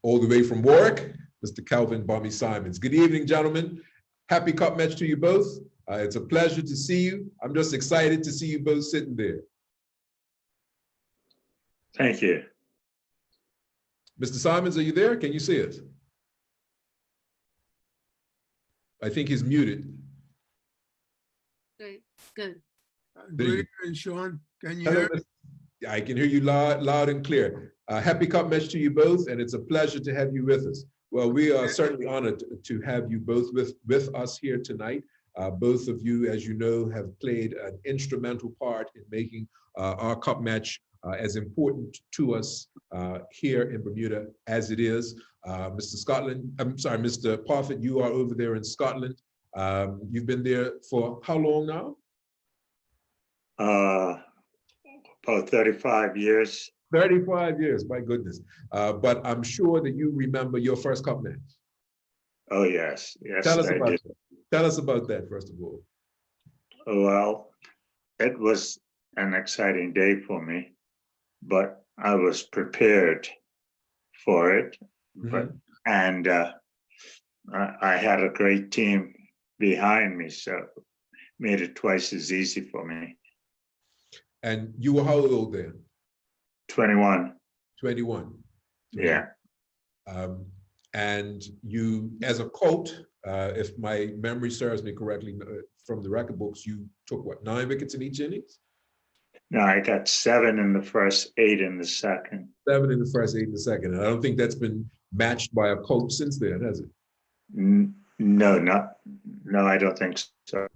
Speaker 1: all the way from Warwick, Mr. Calvin Bommy Simons. Good evening, gentlemen. Happy Cup Match to you both. It's a pleasure to see you. I'm just excited to see you both sitting there.
Speaker 6: Thank you.
Speaker 1: Mr. Simons, are you there? Can you see us? I think he's muted.
Speaker 7: Okay, good.
Speaker 1: Good
Speaker 7: evening, Sean. Can you
Speaker 1: Hello,
Speaker 7: hear me?
Speaker 1: I can hear you loud and clear. Happy Cup Match to you both, and it's a pleasure to have you with us. Well, we are certainly honored to have you both with us here tonight. Both of you, as you know, have played an instrumental part in making our Cup Match as important to us here in Bermuda as it is. Mr. Parfitt, you are over there in Scotland. You've been there for how long now?
Speaker 6: About 35 years.
Speaker 1: 35 years, my goodness. But I'm sure that you remember your first Cup Match.
Speaker 6: Oh, yes. Yes,
Speaker 1: Tell us
Speaker 6: I
Speaker 1: about
Speaker 6: did.
Speaker 1: that. Tell us about that, first of all.
Speaker 6: Well, it was an exciting day for me, but I was prepared for it. And I had a great team behind me, so it made it twice as easy for me.
Speaker 1: And you were how old then?
Speaker 6: 21.
Speaker 1: 21.
Speaker 6: Yeah.
Speaker 1: And you, as a coach, if my memory serves me correctly, from the record books, you took what, 9 wickets in each innings?
Speaker 6: No, I got 7 in the first, 8 in the second.
Speaker 1: 7 in the first, 8 in the second. And I don't think that's been matched by a coach since then, has it?
Speaker 6: No, I don't think so.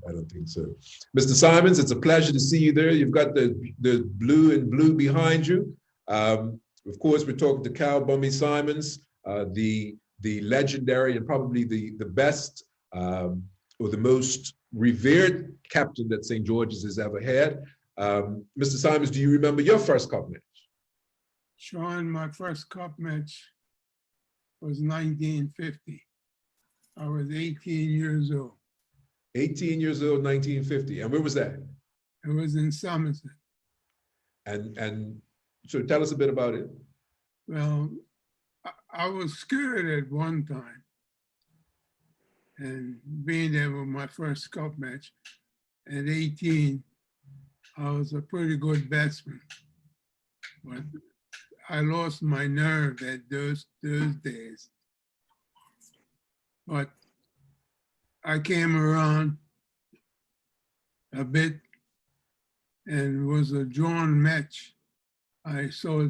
Speaker 1: I don't think so. Mr. Simons, it's a pleasure to see you there. You've got the blue and blue behind you. Of course, we're talking to Cal Bummy Simons, the legendary and probably the best or the most revered captain that St. George's has ever had. Mr. Simons, do you remember your first cup match?
Speaker 7: Sean, my first cup match was 1950. I was 18 years old.
Speaker 1: 18 years old, 1950. And where was that?
Speaker 7: It was in Somerset.
Speaker 1: And so tell us a bit about it.
Speaker 7: Well, I was scared at one time. And being there with my first cup match at 18, I was a pretty good batsman. But I lost my nerve at those days. But I came around a bit and it was a drawn match. I saw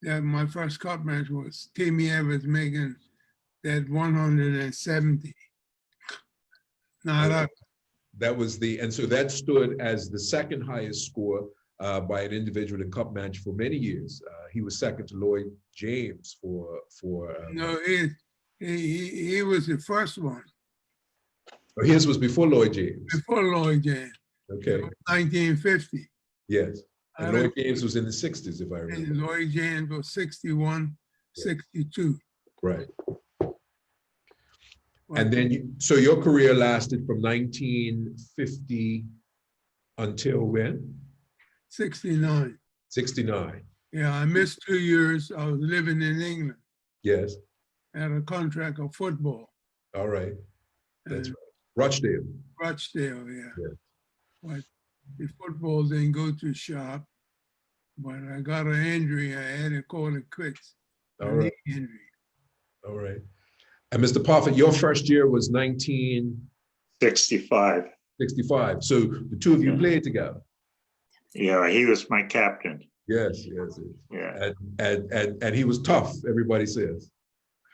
Speaker 7: that my first cup match was Timmy Evans making that 170. Not
Speaker 1: That was and so that stood as the second highest score by an individual in cup match for many years. He was second to Lloyd James for.
Speaker 7: no, he was the first one.
Speaker 1: His was before Lloyd James.
Speaker 7: Before Lloyd James.
Speaker 1: Okay.
Speaker 7: 1950.
Speaker 1: Yes. And Lloyd James was in the 60s, if I remember.
Speaker 7: And Lloyd James was 61, 62.
Speaker 1: Right. And then, so your career lasted from 1950 until when?
Speaker 7: 69.
Speaker 1: 69.
Speaker 7: Yeah, I missed 2 years. I was living in England.
Speaker 1: Yes.
Speaker 7: Had a contract of football.
Speaker 1: All right. That's
Speaker 7: And
Speaker 1: right. Rochdale.
Speaker 7: Rochdale, yeah.
Speaker 1: Yeah.
Speaker 7: But the football didn't go too sharp. But I got an injury. I had to call it quits.
Speaker 1: All
Speaker 7: A
Speaker 1: right.
Speaker 7: knee injury.
Speaker 1: All right. And Mr. Parfit, your first year was 1965.
Speaker 6: 65.
Speaker 1: So the two of you played together.
Speaker 6: Yeah, he was my captain.
Speaker 1: Yes, yes.
Speaker 6: Yeah.
Speaker 1: And he was tough, everybody says.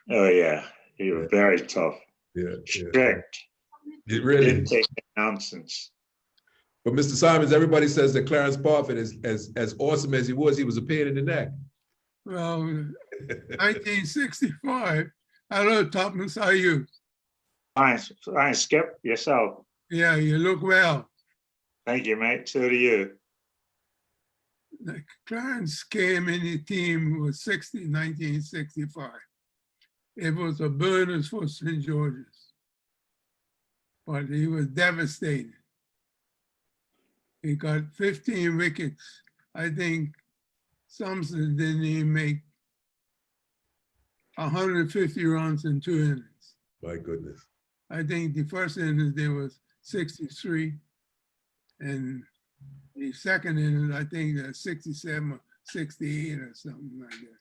Speaker 6: Oh, yeah. He was very tough.
Speaker 1: Yeah.
Speaker 6: Strict.
Speaker 1: It really
Speaker 6: Didn't
Speaker 1: is.
Speaker 6: take nonsense.
Speaker 1: But Mr. Simons, everybody says that Clarence Parfit is as awesome as he was a pain in the neck.
Speaker 7: Well, 1965, hello, Thomas, how are you?
Speaker 6: Fine, Skip, yourself.
Speaker 7: Yeah, you look well.
Speaker 6: Thank you, mate. So do you.
Speaker 7: Clarence came in the team was 1965. It was a bonus for St. George's, but he was devastated. He got 15 wickets. I think Thompson didn't even make 150 runs in 2 innings.
Speaker 1: My goodness.
Speaker 7: I think the first innings there was 63, and the second innings I think 67 or 68 or something like that.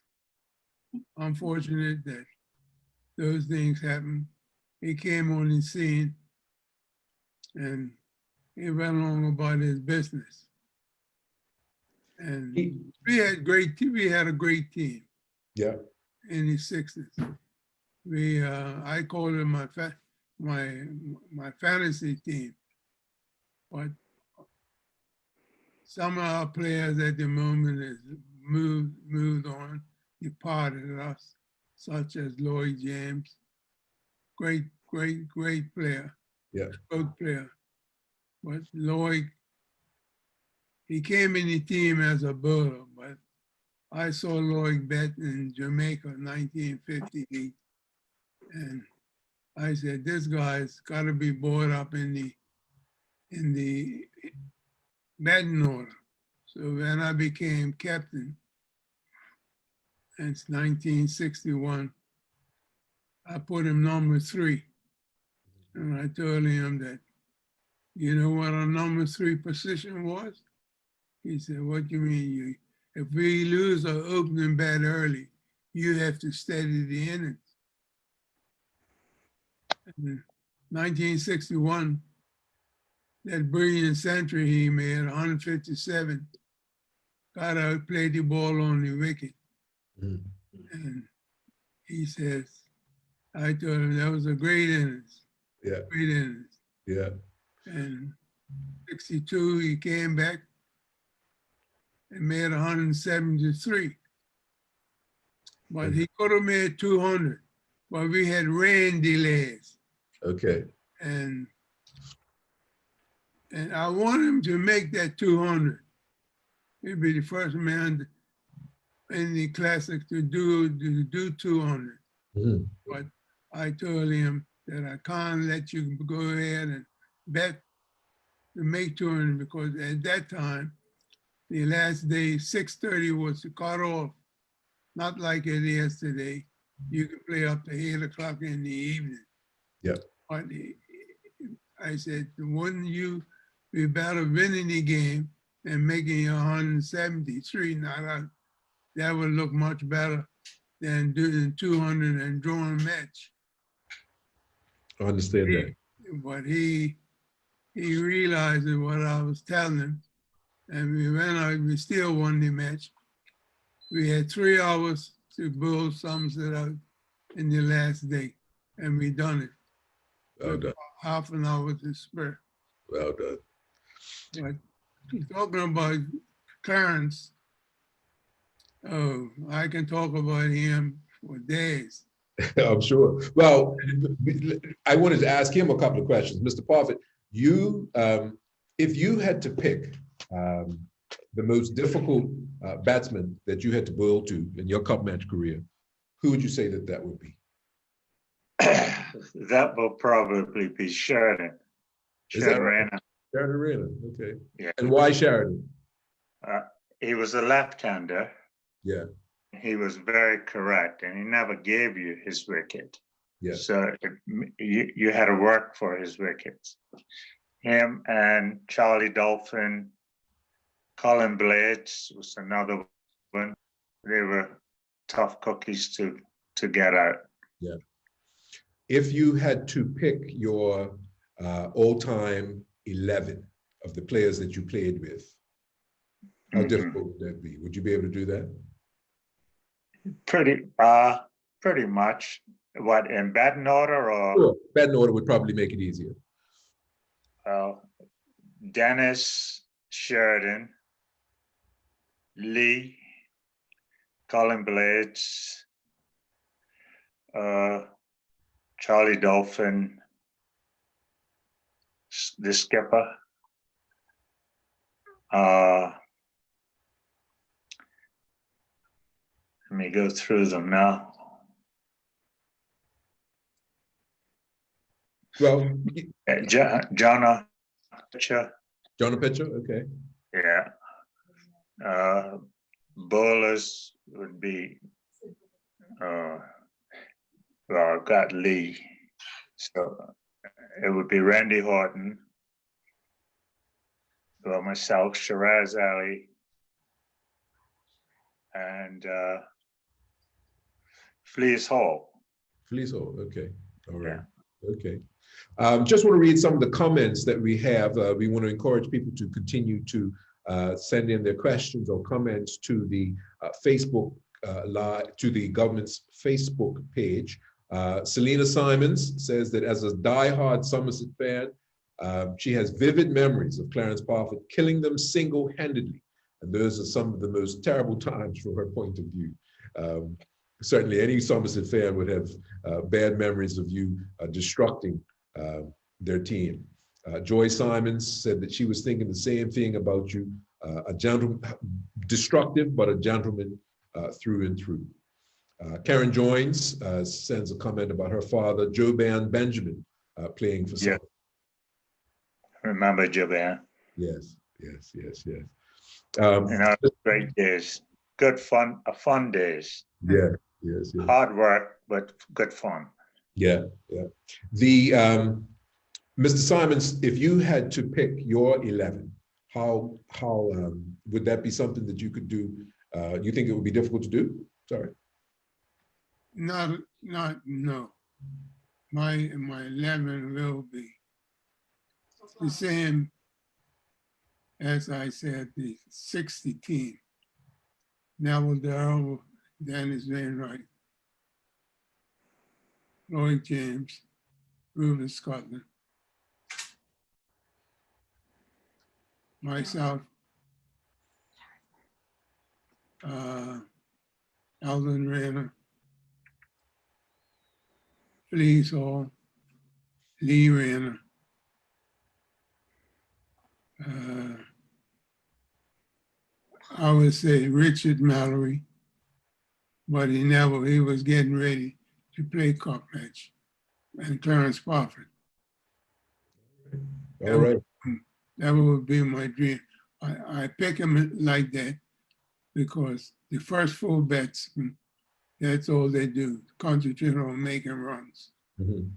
Speaker 7: Unfortunate that those things happened. He came on the scene and he went along about his business. And we had a great team
Speaker 1: Yeah.
Speaker 7: in the 60s. I called it my fantasy team. But some of our players at the moment has moved on, departed us, such as Lloyd James. Great player.
Speaker 1: Yeah.
Speaker 7: Good player. But Lloyd, he came in the team as a bowler, but I saw Lloyd bat in Jamaica in 1958. And I said, this guy's got to be brought up in the batting order. So when I became captain, in 1961, I put him number 3. And I told him that, you know what a number 3 position was? He said, what do you mean? If we lose our opening bat early, you have to steady the innings. In 1961, that brilliant century he made, 157, got out, played the ball on the wicket.
Speaker 1: Mm.
Speaker 7: And he says, I told him that was a great innings.
Speaker 1: Yeah.
Speaker 7: Great innings.
Speaker 1: Yeah.
Speaker 7: And 62, he came back and made 173. but he could have made 200, but we had rain delays.
Speaker 1: Okay.
Speaker 7: And I want him to make that 200. He'd be the first man in the classic to do 200.
Speaker 1: Mhm.
Speaker 7: But I told him that I can't let you go ahead and bet to make 200 because at that time, the last day, 6:30 was the cutoff. Not like it is today. You can play up to 8 o'clock in the evening.
Speaker 1: Yeah.
Speaker 7: But I said, wouldn't you be better winning the game and making 173? Now that would look much better than doing 200 and drawing a match.
Speaker 1: I understand that.
Speaker 7: But he realized what I was telling him, and we still won the match. We had 3 hours to build Somerset out in the last day, and we done it.
Speaker 1: Well done.
Speaker 7: Half an hour to spare.
Speaker 1: Well done.
Speaker 7: But talking about Clarence, oh, I can talk about him for days.
Speaker 1: I'm sure. Well, I wanted to ask him a couple of questions. Mr. Parfit, you, if you had to pick the most difficult batsman that you had to bowl to in your cup match career, who would you say that would be?
Speaker 6: That will probably be Sheridan.
Speaker 1: Is that right?
Speaker 6: Sheridan.
Speaker 1: Sheridan Rayner, okay.
Speaker 6: Yeah.
Speaker 1: And why Sheridan?
Speaker 6: He was a left-hander.
Speaker 1: Yeah.
Speaker 6: He was very correct, and he never gave you his wicket.
Speaker 1: Yeah.
Speaker 6: So you had to work for his wickets. Him and Charlie Dolphin, Colin Blades was another one. They were tough cookies to get out.
Speaker 1: Yeah. If you had to pick your all-time 11 of the players that you played with, how difficult would that be? Would you be able to do that?
Speaker 6: Pretty much. What, in batting order or?
Speaker 1: Sure. Batting order would probably make it easier.
Speaker 6: Dennis, Sheridan, Lee, Colin Blades, Charlie Dolphin, the skipper. Let me go through them now.
Speaker 1: Well,
Speaker 6: Jonah Pitcher.
Speaker 1: Jonah Pitcher, okay.
Speaker 6: Yeah. Bowlers would be, well, I've got Lee. So it would be Randy Horton. Well, myself, Shiraz Ali, and Fleece Hall.
Speaker 1: Fleece Hall, okay. All right.
Speaker 6: Yeah.
Speaker 1: Okay. Just want to read some of the comments that we have. We want to encourage people to continue to send in their questions or comments to the Facebook live, to the government's Facebook page. Selena Simons says that as a diehard Somerset fan, she has vivid memories of Clarence Parfit killing them single-handedly. And those are some of the most terrible times from her point of view. Certainly any Somerset fan would have bad memories of you destructing their team. Joy Simons said that she was thinking the same thing about you, a gentleman, destructive, but a gentleman through and through. Karen Joins sends a comment about her father, Joban Benjamin, playing for Somerset.
Speaker 6: Remember Joban?
Speaker 1: Yes, yes, yes, yes.
Speaker 6: Great days, good fun, fun days.
Speaker 1: Yeah, yes, yes.
Speaker 6: Hard work, but good fun.
Speaker 1: Yeah, yeah. The Mr. Simons, if you had to pick your 11, how would that be something that you could do? You think it would be difficult to do? Sorry.
Speaker 7: No. My 11 will be the same as I said, the 60 team. Neville Darrell, Dennis Wainwright, Lloyd James, Reuben Scotland, myself, Alvin Rayner, Fleece Hall, Lee Rayner, I would say Richard Mallory, but he was getting ready to play cup match, and Clarence Prophet.
Speaker 1: All right.
Speaker 7: That would be my dream. I pick him like that because the first 4 batsmen, that's all they do, concentrate on making runs.
Speaker 1: Mhm.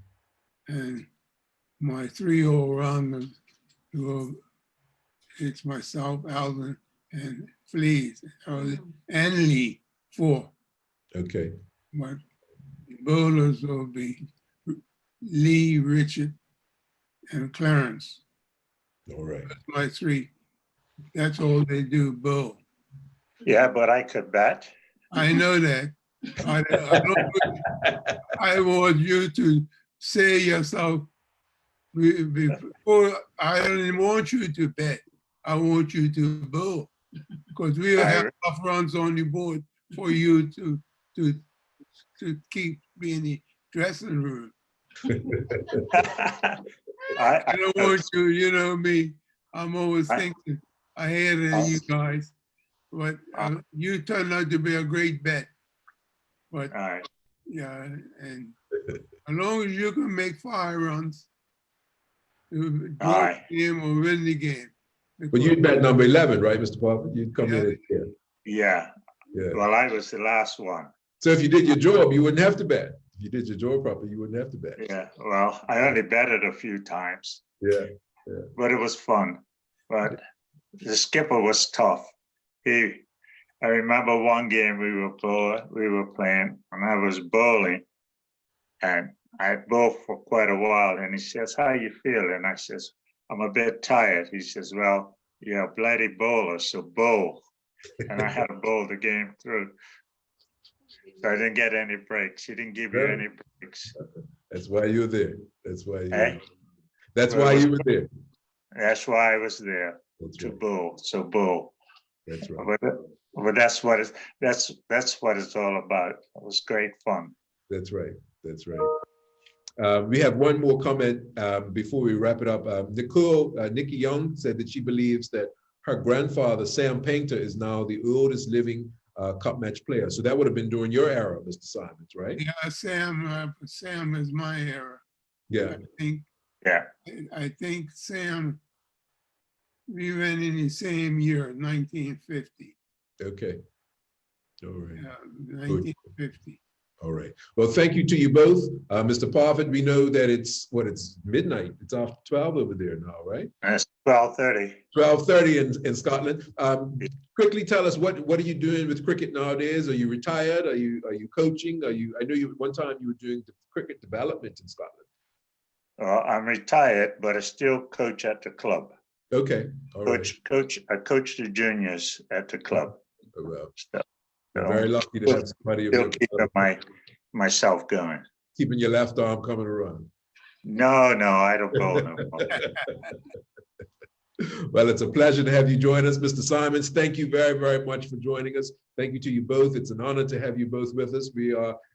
Speaker 7: And my 3 all-rounders, it's myself, Alvin, and Fleece, and Lee, 4.
Speaker 1: Okay.
Speaker 7: But the bowlers will be Lee, Richard, and Clarence.
Speaker 1: All right.
Speaker 7: That's my 3. That's all they do, bowl.
Speaker 6: Yeah, but I could bat.
Speaker 7: I know that. I want you to say yourself before. I don't even want you to bet. I want you to bowl because we'll have enough runs on the board for you to keep me in the dressing room. I don't want you. You know me. I'm always thinking ahead of you guys. But you turned out to be a great bet. But yeah, and as long as you can make 5 runs, draw the game or win the game.
Speaker 1: But you'd bet number 11, right, Mr. Parker? You'd come in.
Speaker 6: Yeah. Well, I was the last one.
Speaker 1: So if you did your job, you wouldn't have to bet. If you did your job properly, you wouldn't have to bet.
Speaker 6: Yeah. Well, I only betted a few times.
Speaker 1: Yeah.
Speaker 6: But it was fun. But the skipper was tough. I remember one game we were playing, and I was bowling, and I bowled for quite a while. And he says, "How you feeling?" I says, "I'm a bit tired." He says, "Well, you're a bloody bowler, so bowl." And I had to bowl the game through. So I didn't get any breaks. He didn't give you any breaks.
Speaker 1: That's why you're there. That's why you. That's why you were there.
Speaker 6: That's why I was there to bowl. So bowl.
Speaker 1: That's right.
Speaker 6: But that's what it's all about. It was great fun.
Speaker 1: That's right. That's right. We have one more comment before we wrap it up. Nikki Young said that she believes that her grandfather, Sam Painter, is now the oldest living cup match player. So that would have been during your era, Mr. Simons, right?
Speaker 7: Yeah, Sam is my era.
Speaker 1: Yeah.
Speaker 7: I think Sam, we ran in the same year, 1950.
Speaker 1: Okay. All right.
Speaker 7: 1950.
Speaker 1: All right. Well, thank you to you both. Mr. Parfit, we know that it's midnight. It's after 12 over there now, right?
Speaker 6: It's 12:30.
Speaker 1: 12:30 in Scotland. Quickly tell us what are you doing with cricket nowadays? Are you retired? Are you coaching? I know you one time you were doing the cricket development in Scotland.
Speaker 6: I'm retired, but I still coach at the club.
Speaker 1: Okay. All right.
Speaker 6: I coach the juniors at the club.
Speaker 1: Oh, well.
Speaker 6: So,
Speaker 1: very lucky to have somebody
Speaker 6: still keeping myself going.
Speaker 1: Keeping your left arm coming around.
Speaker 6: No, I don't go no more.
Speaker 1: Well, it's a pleasure to have you join us, Mr. Simons. Thank you very, very much for joining us. Thank you to you both. It's an honor to have you both with us.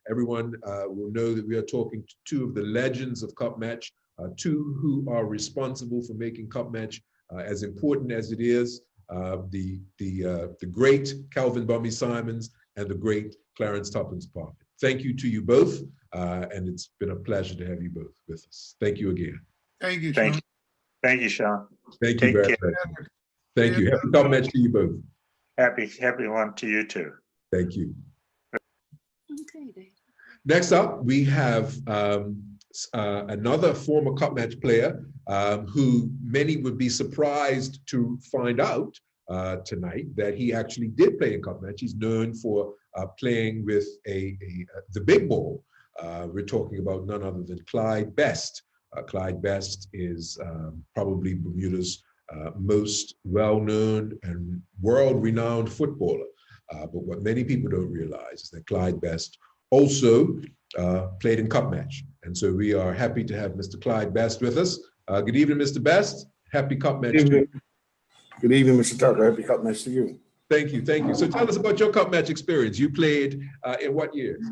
Speaker 1: Everyone will know that we are talking to 2 of the legends of Cup Match, 2 who are responsible for making Cup Match as important as it is. The great Calvin Bummy Simons and the great Clarence Tuppence Parker. Thank you to you both, and it's been a pleasure to have you both with us. Thank you again.
Speaker 7: Thank you, Sean.
Speaker 6: Thank you, Sean.
Speaker 1: Thank you very much. Thank you. Happy Cup Match to you both.
Speaker 6: Happy one to you too.
Speaker 1: Thank you.
Speaker 3: Okay, Dave.
Speaker 1: Next up, we have another former Cup Match player who many would be surprised to find out tonight that he actually did play in Cup Match. He's known for playing with the big ball. We're talking about none other than Clyde Best. Clyde Best is probably Bermuda's most well-known and world-renowned footballer. But what many people don't realize is that Clyde Best also played in Cup Match. And so we are happy to have Mr. Clyde Best with us. Good evening, Mr. Best. Happy Cup Match to you.
Speaker 8: Good evening, Mr. Tucker. Happy Cup Match to you.
Speaker 1: Thank you, thank you. So tell us about your Cup Match experience. You played in what years?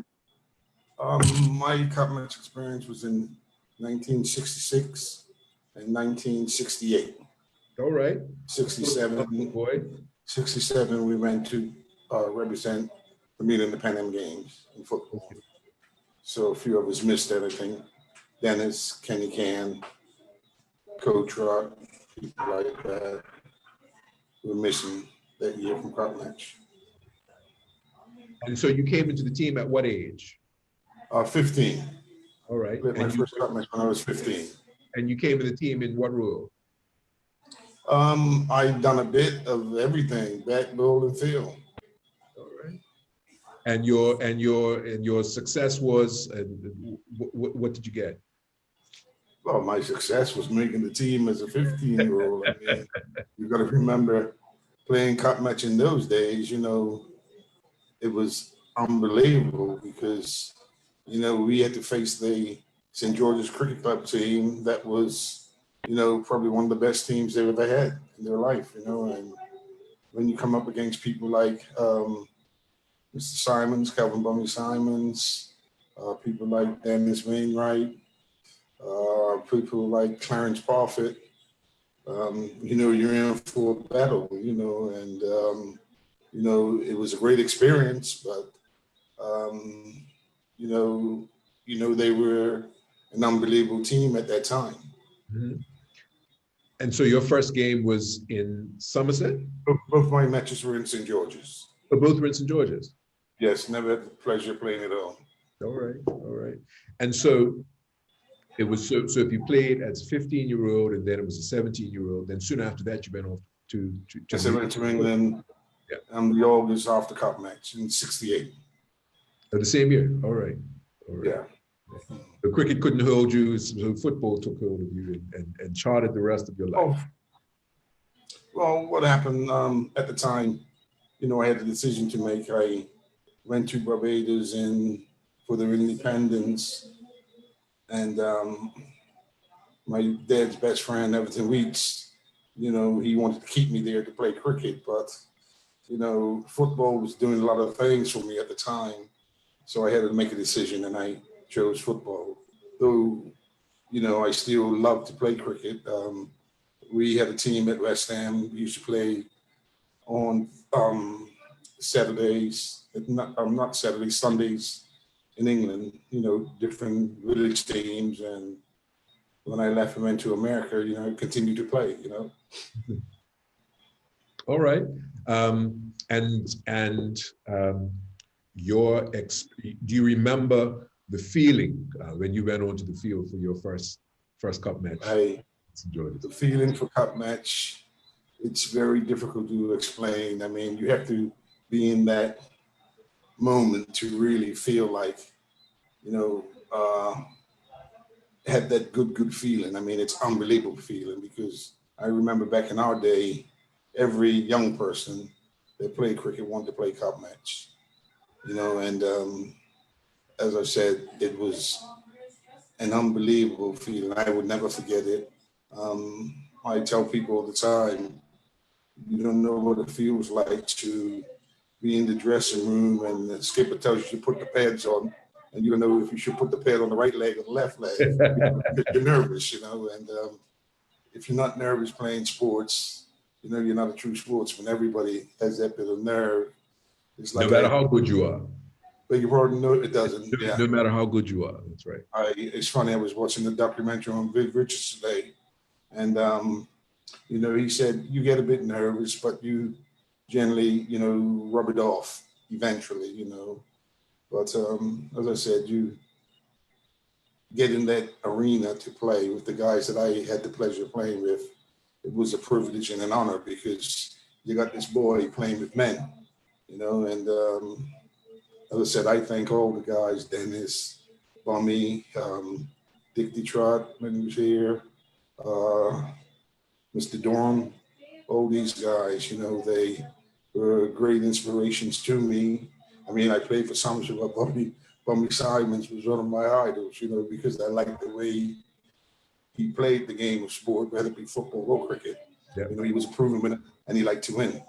Speaker 8: My cup match experience was in 1966 and 1968.
Speaker 1: All right.
Speaker 8: 67,
Speaker 1: Boy.
Speaker 8: 67, we went to represent Bermuda in the Pan Am Games in football. So a few of us missed everything. Dennis, Kenny Can, Coach Rock, people like that were missing that year from cup match.
Speaker 1: And so you came into the team at what age?
Speaker 8: 15.
Speaker 1: All right.
Speaker 8: Played my first cup match when I was 15.
Speaker 1: And you came to the team in what role?
Speaker 8: I've done a bit of everything, back, bowl, and field.
Speaker 1: All right. And your success was, what did you get?
Speaker 8: Well, my success was making the team as a 15-year-old. I mean, you got to remember playing cup match in those days, you know, it was unbelievable because, you know, we had to face the St. George's Cricket Club team that was, you know, probably one of the best teams they've ever had in their life, you know, and when you come up against people like Mr. Simons, Calvin Bummy Simons, people like Dennis Wainwright, people like Clarence Parfitt, you know, you're in for a battle, you know, and, you know, it was a great experience, but, you know, they were an unbelievable team at that time.
Speaker 1: Mm-hmm. And so your first game was in Somerset?
Speaker 8: Both my matches were in St. George's.
Speaker 1: But both were in St. George's?
Speaker 8: Yes, never had the pleasure of playing at all. All
Speaker 1: right. And so it was, so if you played as a 15-year-old and then it was a 17-year-old, then soon after that you went off to
Speaker 8: I went to England,
Speaker 1: yeah.
Speaker 8: The August after cup match in 68.
Speaker 1: The same year, all right.
Speaker 8: Yeah.
Speaker 1: The cricket couldn't hold you, so football took hold of you and charted the rest of your life.
Speaker 8: Oh. Well, what happened at the time, you know, I had a decision to make. I went to Barbados for their independence, and my dad's best friend, Everton Weeks, you know, he wanted to keep me there to play cricket, but, you know, football was doing a lot of things for me at the time. So I had to make a decision and I chose football. Though, you know, I still love to play cricket. We had a team at West Ham. We used to play on Saturdays, not Saturdays, Sundays in England, you know, different village teams. And when I left and went to America, you know, I continued to play, you know.
Speaker 1: All right. Do you remember the feeling when you went onto the field for your first cup match?
Speaker 8: The feeling for cup match, it's very difficult to explain. I mean, you have to be in that moment to really feel like, you know, have that good feeling. I mean, it's unbelievable feeling because I remember back in our day, every young person that played cricket wanted to play cup match, you know, and as I said, it was an unbelievable feeling. I would never forget it. I tell people all the time, you don't know what it feels like to be in the dressing room and the skipper tells you to put the pads on and you don't know if you should put the pad on the right leg or the left leg. You're nervous, you know, and if you're not nervous playing sports, you know, you're not a true sportsman. Everybody has that bit of nerve. It's like
Speaker 1: no matter how good you are.
Speaker 8: But you probably know it doesn't. Yeah.
Speaker 1: No matter how good you are, that's right.
Speaker 8: It's funny, I was watching the documentary on Viv Richards today, and you know, he said you get a bit nervous, but you generally, you know, rub it off eventually, you know. But as I said, you get in that arena to play with the guys that I had the pleasure of playing with. It was a privilege and an honor because you got this boy playing with men, you know, and as I said, I thank all the guys, Dennis, Bummy, Dick DeTrott when he was here, Mr. Dorn, all these guys, you know, they were great inspirations to me. I mean, I played for Somerset, but Bummy Simons was one of my idols, you know, because I liked the way he played the game of sport, whether it be football or cricket.
Speaker 1: Yep.
Speaker 8: You know, he was a proven winner and he liked to win.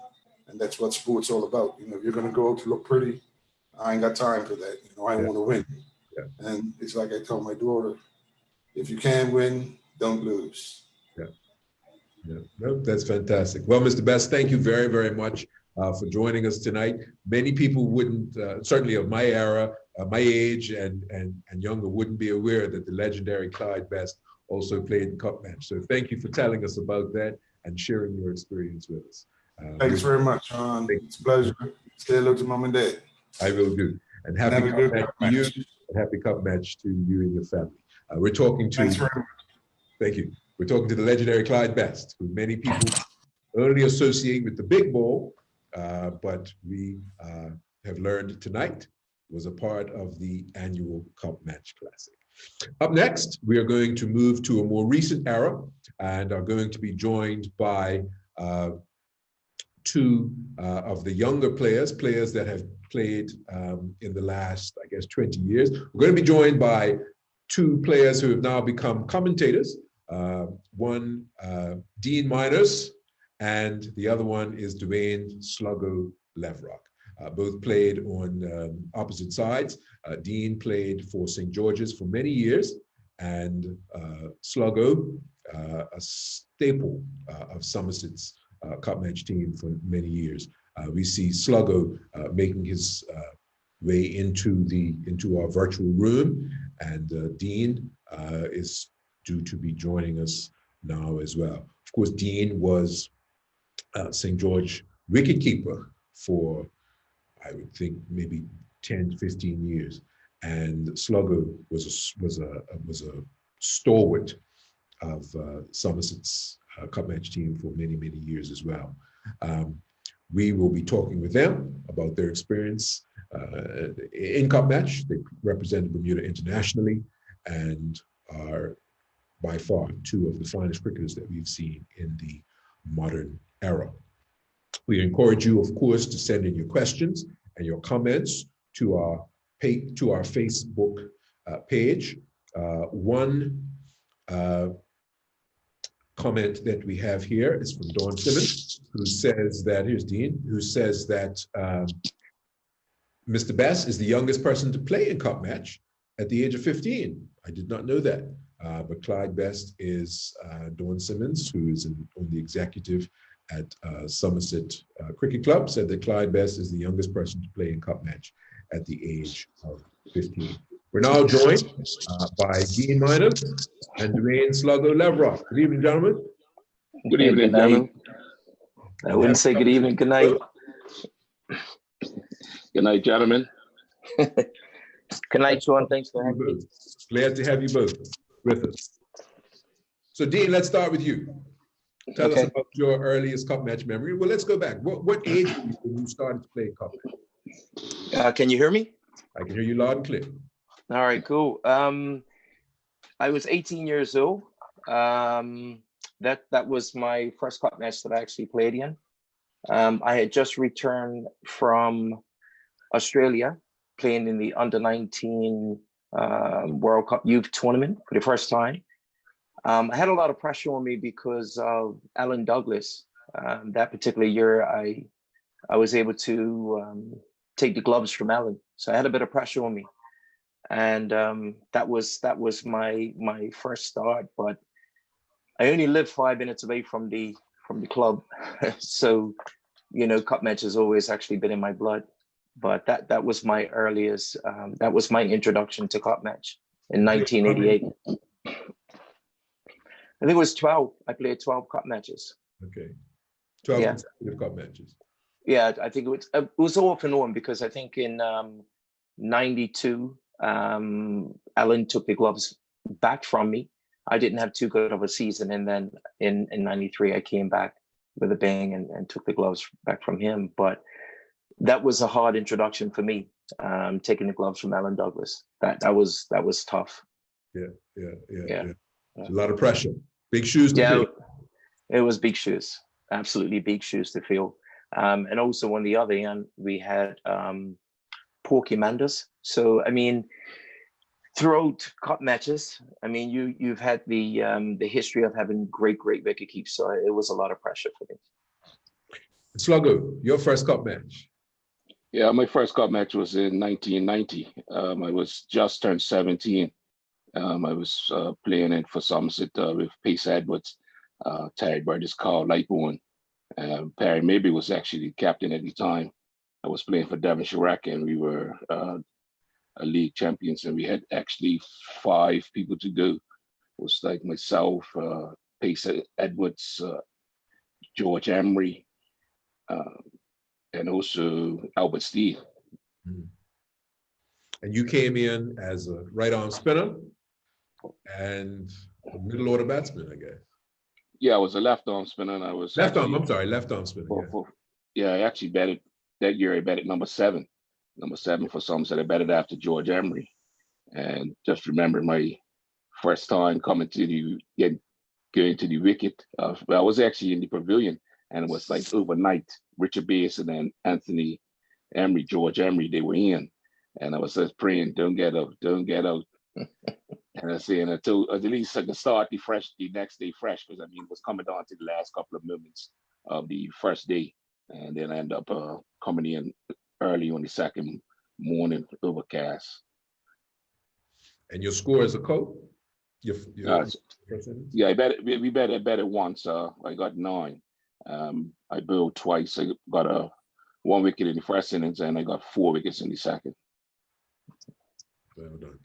Speaker 8: And that's what sport's all about. You know, if you're going to go out to look pretty, I ain't got time for that. You know, I want to win. And it's like I told my daughter, if you can win, don't lose.
Speaker 1: Yeah, no, that's fantastic. Well, Mr. Best, thank you very, very much for joining us tonight. Many people wouldn't, certainly of my era, my age and younger, wouldn't be aware that the legendary Clyde Best also played the Cup match. So thank you for telling us about that and sharing your experience with us.
Speaker 8: Thanks very much, Sean. It's a pleasure. Say hello to Mom and Dad.
Speaker 1: I will do. And happy Cup match to you, and happy Cup match to you and your family. We're talking to,
Speaker 8: Thanks very much.
Speaker 1: Thank you. We're talking to the legendary Clyde Best, who many people only associate with the big ball, but we have learned tonight was a part of the annual Cup Match Classic. Up next, we are going to move to a more recent era and are going to be joined by two of the younger players that have played in the last, I guess, 20 years. We're going to be joined by two players who have now become commentators. One, Dean Miners, and the other one is Dwayne Sluggo Levrock. Both played on opposite sides. Dean played for St. George's for many years, and Sluggo, a staple of Somerset's Cup Match team for many years. We see Sluggo making his way into our virtual room, and Dean is due to be joining us now as well. Of course, Dean was St. George wicketkeeper for, I would think, maybe 10, 15 years. And Sluggo was a stalwart of Somerset's Cup Match team for many, many years as well. We will be talking with them about their experience in Cup Match. They represented Bermuda internationally and are by far two of the finest cricketers that we've seen in the modern era. We encourage you, of course, to send in your questions and your comments to our Facebook page. One comment that we have here is from Dawn Simmons, who says that, here's Dean, who says that Mr. Best is the youngest person to play in Cup Match at the age of 15. I did not know that. But Clyde Best is Dawn Simmons, who is on the executive at Somerset Cricket Club, said that Clyde Best is the youngest person to play in Cup Match at the age of 15. We're now joined by Dean Miners and Dwayne Sluggo Levrock. Good evening, gentlemen.
Speaker 9: Good evening, gentlemen. I wouldn't say good evening, good night. Good night, gentlemen. Good night, Sean. Thanks for having me.
Speaker 1: Glad to have you both with us. So, Dean, let's start with you. Tell us about your earliest Cup Match memory. Well, let's go back. What age were you when you started to play Cup Match?
Speaker 9: Can you hear me?
Speaker 1: I can hear you loud and clear.
Speaker 9: All right, cool. I was 18 years old. That was my first Cup Match that I actually played in. I had just returned from Australia, playing in the under-19 World Cup Youth Tournament for the first time. I had a lot of pressure on me because of Alan Douglas. That particular year, I was able to take the gloves from Alan, so I had a bit of pressure on me, and that was my first start. But I only lived 5 minutes away from the club, so Cup Match has always actually been in my blood. But that was my earliest. That was my introduction to Cup Match in 1988. I think it was 12. I played 12 Cup Matches.
Speaker 1: Okay, 12 consecutive Cup Matches.
Speaker 9: Yeah, I think it was off and on, because I think in 92, Alan took the gloves back from me. I didn't have too good of a season, and then in 93 I came back with a bang and took the gloves back from him. But that was a hard introduction for me, taking the gloves from Alan Douglas. That was tough.
Speaker 1: Yeah. A lot of pressure, big shoes to fill.
Speaker 9: It was big shoes, absolutely big shoes to fill. And also on the other end, we had Porky Manders. So I mean, throughout Cup Matches, I mean, you've had the history of having great wicket keepers. So it was a lot of pressure for me.
Speaker 1: Sluggo, your first Cup Match.
Speaker 10: Yeah, my first cup match was in 1990. I was just turned 17. I was playing it for Somerset with Pace Edwards, Terry Burgess, Carl Lightbourne. Perry Maybe was actually the captain at the time. I was playing for Devonshire Rack, and we were a league champions, and we had actually 5 people to go. It was like myself, Pace Edwards, George Emery, and also Albert Steele.
Speaker 1: And you came in as a right arm spinner and a middle order batsman, I guess.
Speaker 10: Yeah, I was a left arm spinner, and I was
Speaker 1: left arm spinner.
Speaker 10: Yeah, I actually batted that year. I batted number 7 for Somerset. I batted after George Emery, and just remember my first time coming to going to the wicket. I was actually in the pavilion, and it was like overnight. Richard Basin and Anthony Emery, George Emery, they were in, and I was just praying, "Don't get out, don't get out." And I saying until at least I could start the next day fresh, because I mean it was coming down to the last couple of moments of the first day, and then I end up coming in early on the second morning, overcast.
Speaker 1: And your score as a coach?
Speaker 10: Yeah, I bet it once. I got 9. I bowled twice. I got 1 wicket in the first innings, and I got 4 wickets in the second.
Speaker 1: Well done.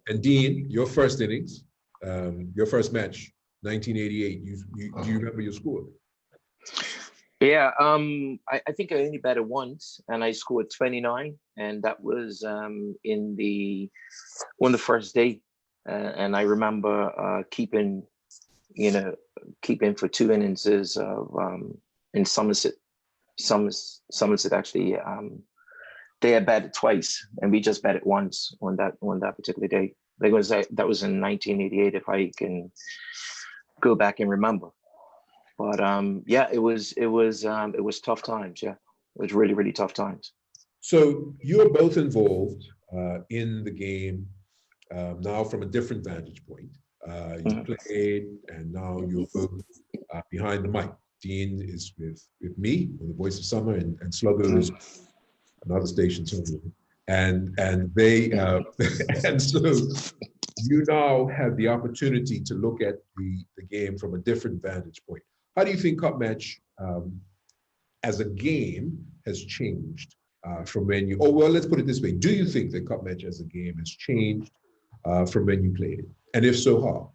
Speaker 1: And Dean, your first innings, your first match, 1988. Do you remember your score?
Speaker 9: Yeah, I think I only batted once, and I scored 29, and that was on the first day. And I remember keeping for 2 innings in Somerset. Somerset actually, they had batted twice, and we just batted once on that particular day. That was in 1988, if I can go back and remember. But yeah, it was tough times. Yeah, it was really, really tough times.
Speaker 1: So you're both involved in the game now from a different vantage point. You played, and now you're both behind the mic. Dean is with me on the Voice of Summer, and Sluggo is another station, and they and so you now have the opportunity to look at the game from a different vantage point. How do you think Cup Match as a game has changed from when you? Oh well, let's put it this way: do you think that Cup Match as a game has changed from when you played it, and if so, how?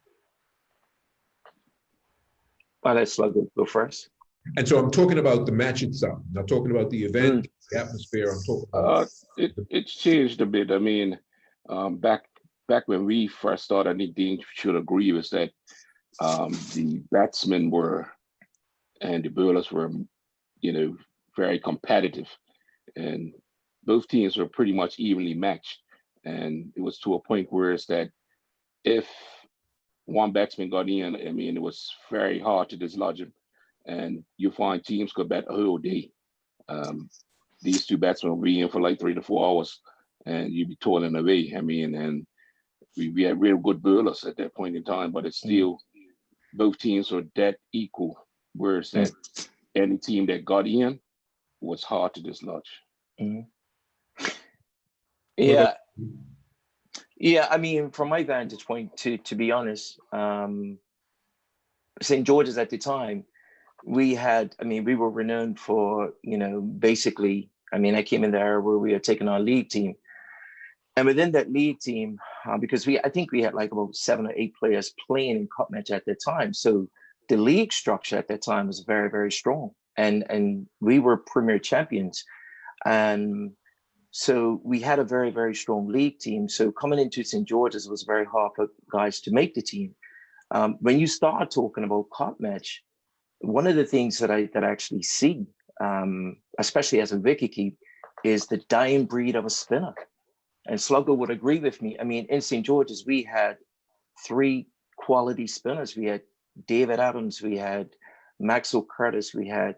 Speaker 9: I'll let Sluggo go first.
Speaker 1: And so I'm talking about the match itself, not talking about the event, the atmosphere. I'm talking about
Speaker 10: it's changed a bit. I mean, back when we first started, I think Dean should agree with that. The batsmen and the bowlers were, very competitive, and both teams were pretty much evenly matched. And it was to a point where it's that if one batsman got in, I mean, it was very hard to dislodge him. And you find teams could bat a whole day. These 2 batsmen will be in for like 3 to 4 hours, and you'd be toiling away. I mean, and we had real good bowlers at that point in time, but it's still, both teams were that equal, whereas that any team that got in was hard to dislodge.
Speaker 9: Yeah. Yeah, I mean, from my vantage point, to be honest, St. George's at the time, we were renowned for, basically, I came in there where we were taking our league team. And within that league team, because I think we had like about 7 or 8 players playing in Cup Match at that time. So the league structure at that time was very, very strong. And we were premier champions. And so we had a very, very strong league team. So coming into St. George's was very hard for guys to make the team. When you start talking about Cup Match, one of the things that I actually see, especially as a wicketkeeper, is the dying breed of a spinner. And Sluggo would agree with me. I mean, in St. George's, we had 3 quality spinners. We had David Adams, we had Maxwell Curtis, we had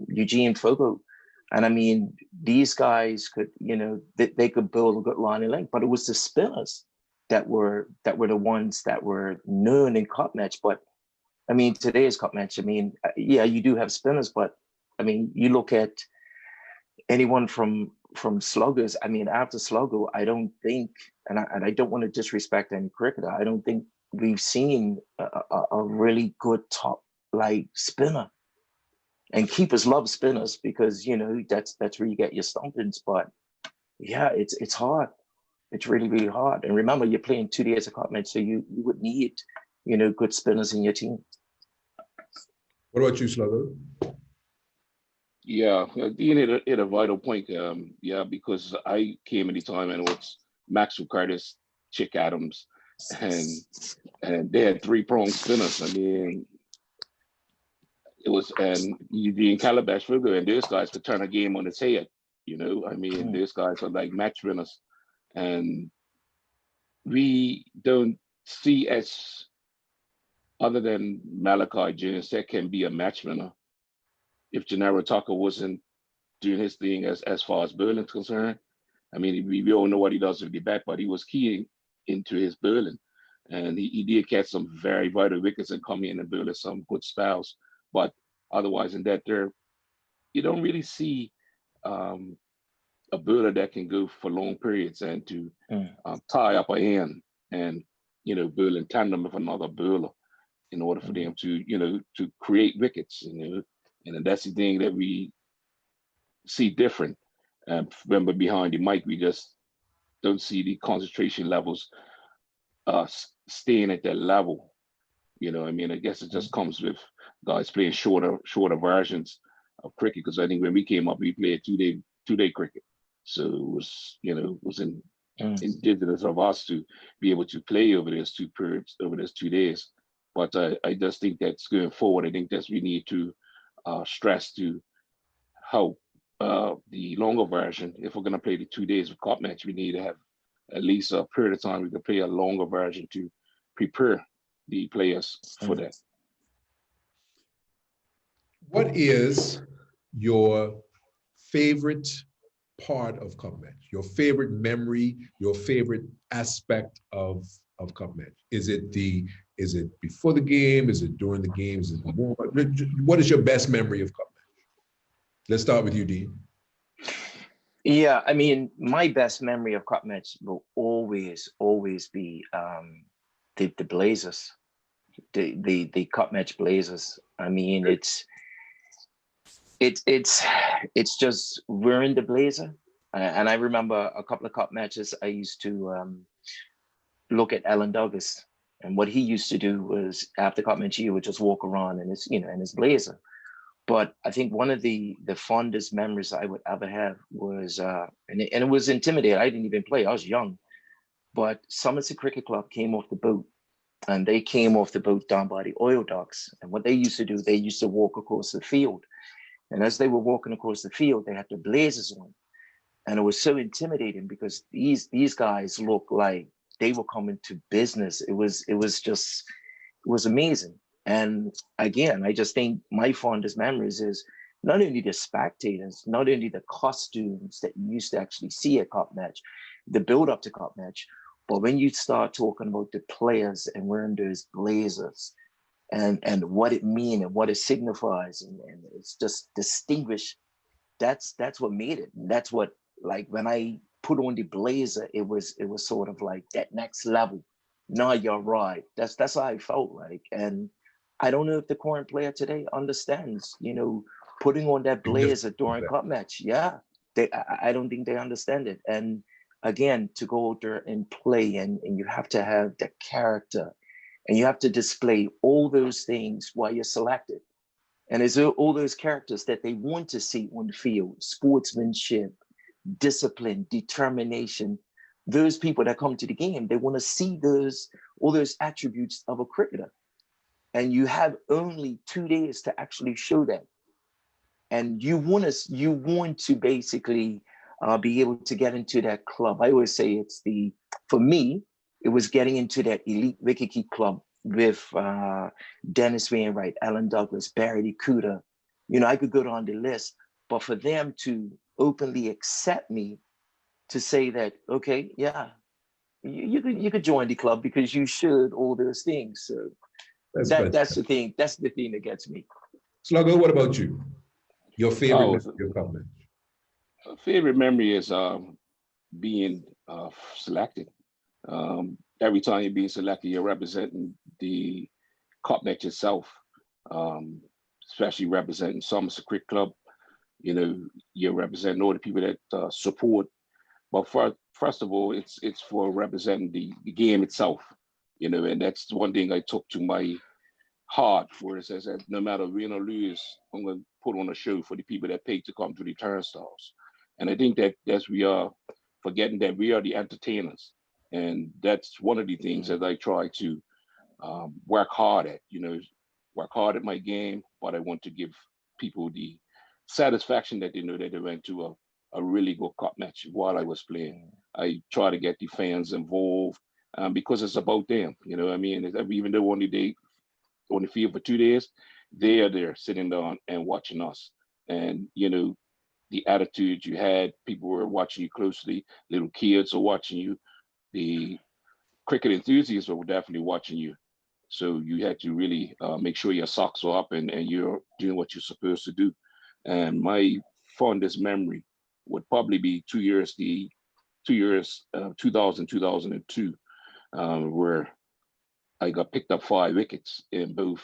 Speaker 9: Eugene Fogo. And I mean, these guys could, they could build a good line and length, but it was the spinners that were the ones that were known in Cup Match. But I mean, today's Cup Match, I mean, yeah, you do have spinners, but I mean, you look at anyone from from sluggers, I mean, after Sluggo, I don't think, and I don't want to disrespect any cricketer, I don't think we've seen a really good top like spinner. And keepers love spinners because, you know, that's where you get your stompings. But yeah, it's hard. It's really, really hard. And remember, you're playing 2 days of cup match, so you would need, you know, good spinners in your team.
Speaker 1: What about you, Sluggo?
Speaker 10: Yeah, Dean hit a vital point. Yeah, because I came at the time and it was Maxwell Curtis, Chick Adams, and they had 3-pronged spinners. I mean, it was, and Eugene Calabash Figure, and those guys could turn a game on its head. You know, I mean, those guys are like match winners, and we don't see as, other than Malachi Jones, that can be a match winner. If Gennaro Tucker wasn't doing his thing as far as Berlin's concerned, I mean, we all know what he does with the bat, but he was keying into his Berlin, and he did catch some very vital wickets and come in and Berlin some good spells. But otherwise, in that, you don't really see a bowler that can go for long periods and to tie up a hand and, you know, bowl in tandem with another bowler in order for them to, you know, to create wickets, you know. And that's the thing that we see different. Remember, behind the mic, we just don't see the concentration levels staying at that level. You know, I mean, I guess it just comes with guys playing shorter versions of cricket. Because I think when we came up, we played two-day cricket. So it was, you know, it was indigenous of us to be able to play over those 2 periods, over those 2 days. But I just think that's going forward. I think that's we need to stress to how the longer version, if we're going to play the 2 days of cup match, we need to have at least a period of time we can play a longer version to prepare the players for that.
Speaker 1: What is your favorite part of cup match? Your favorite memory, your favorite aspect of cup match? Is it before the game? Is it during the games? Is it warm up? What is your best memory of cup match? Let's start with you, Dean.
Speaker 9: Yeah, I mean, my best memory of cup match will always be the Blazers, the cup match Blazers. I mean, it's just we're in the Blazer, and I remember a couple of cup matches. I used to look at Alan Douglas, and what he used to do was after cup match, he would just walk around in his, you know, in his Blazer. But I think one of the fondest memories I would ever have was, and it was intimidating. I didn't even play. I was young, but Somerset Cricket Club came off the boat, and they came off the boat down by the oil docks. And what they used to do, they used to walk across the field. And as they were walking across the field, they had their blazers on. And it was so intimidating because these guys looked like they were coming to business. It was amazing. And again, I just think my fondest memories is not only the spectators, not only the costumes that you used to actually see at cup match, the build up to cup match, but when you start talking about the players and wearing those blazers and what it means and what it signifies, and it's just distinguished. That's what made it. And that's what, like, when I put on the blazer, it was sort of like that next level. No, you're right. That's how I felt like. And I don't know if the current player today understands, you know, putting on that blazer during cup match. Yeah, I don't think they understand it. And again, to go out there and play, and you have to have the character, and you have to display all those things while you're selected. And there's all those characters that they want to see on the field: sportsmanship, discipline, determination. Those people that come to the game, they want to see all those attributes of a cricketer. And you have only 2 days to actually show that. And you want to basically be able to get into that club. I always say for me, it was getting into that elite wicket keep club with Dennis Wainwright, Alan Douglas, Barry Kuda. You know, I could go down the list, but for them to openly accept me, to say that, okay, yeah, you could join the club because you should all those things. So that's the thing. That's the thing that gets me.
Speaker 1: Sluggo, what about you? Your favorite memory of cup match?
Speaker 10: A favorite memory is being selected. Every time you're being selected, you're representing the cup match itself, especially representing Somerset Cricket Club. You know, you're representing all the people that support. But first of all, it's for representing the game itself. You know, and that's one thing I took to my heart, where it says that no matter win or lose, I'm going to put on a show for the people that pay to come to the turnstiles. And I think that we are forgetting that we are the entertainers. And that's one of the things that I try to work hard at, you know, work hard at my game, but I want to give people the satisfaction that they know that they went to a really good cup match while I was playing. I try to get the fans involved because it's about them, you know what I mean? Even though on the field for 2 days, they are there sitting down and watching us. And, you know, the attitude you had, people were watching you closely, little kids are watching you, the cricket enthusiasts were definitely watching you. So you had to really make sure your socks are up and you're doing what you're supposed to do. And my fondest memory would probably be 2 years, 2000, 2002, where I got picked up 5 wickets in both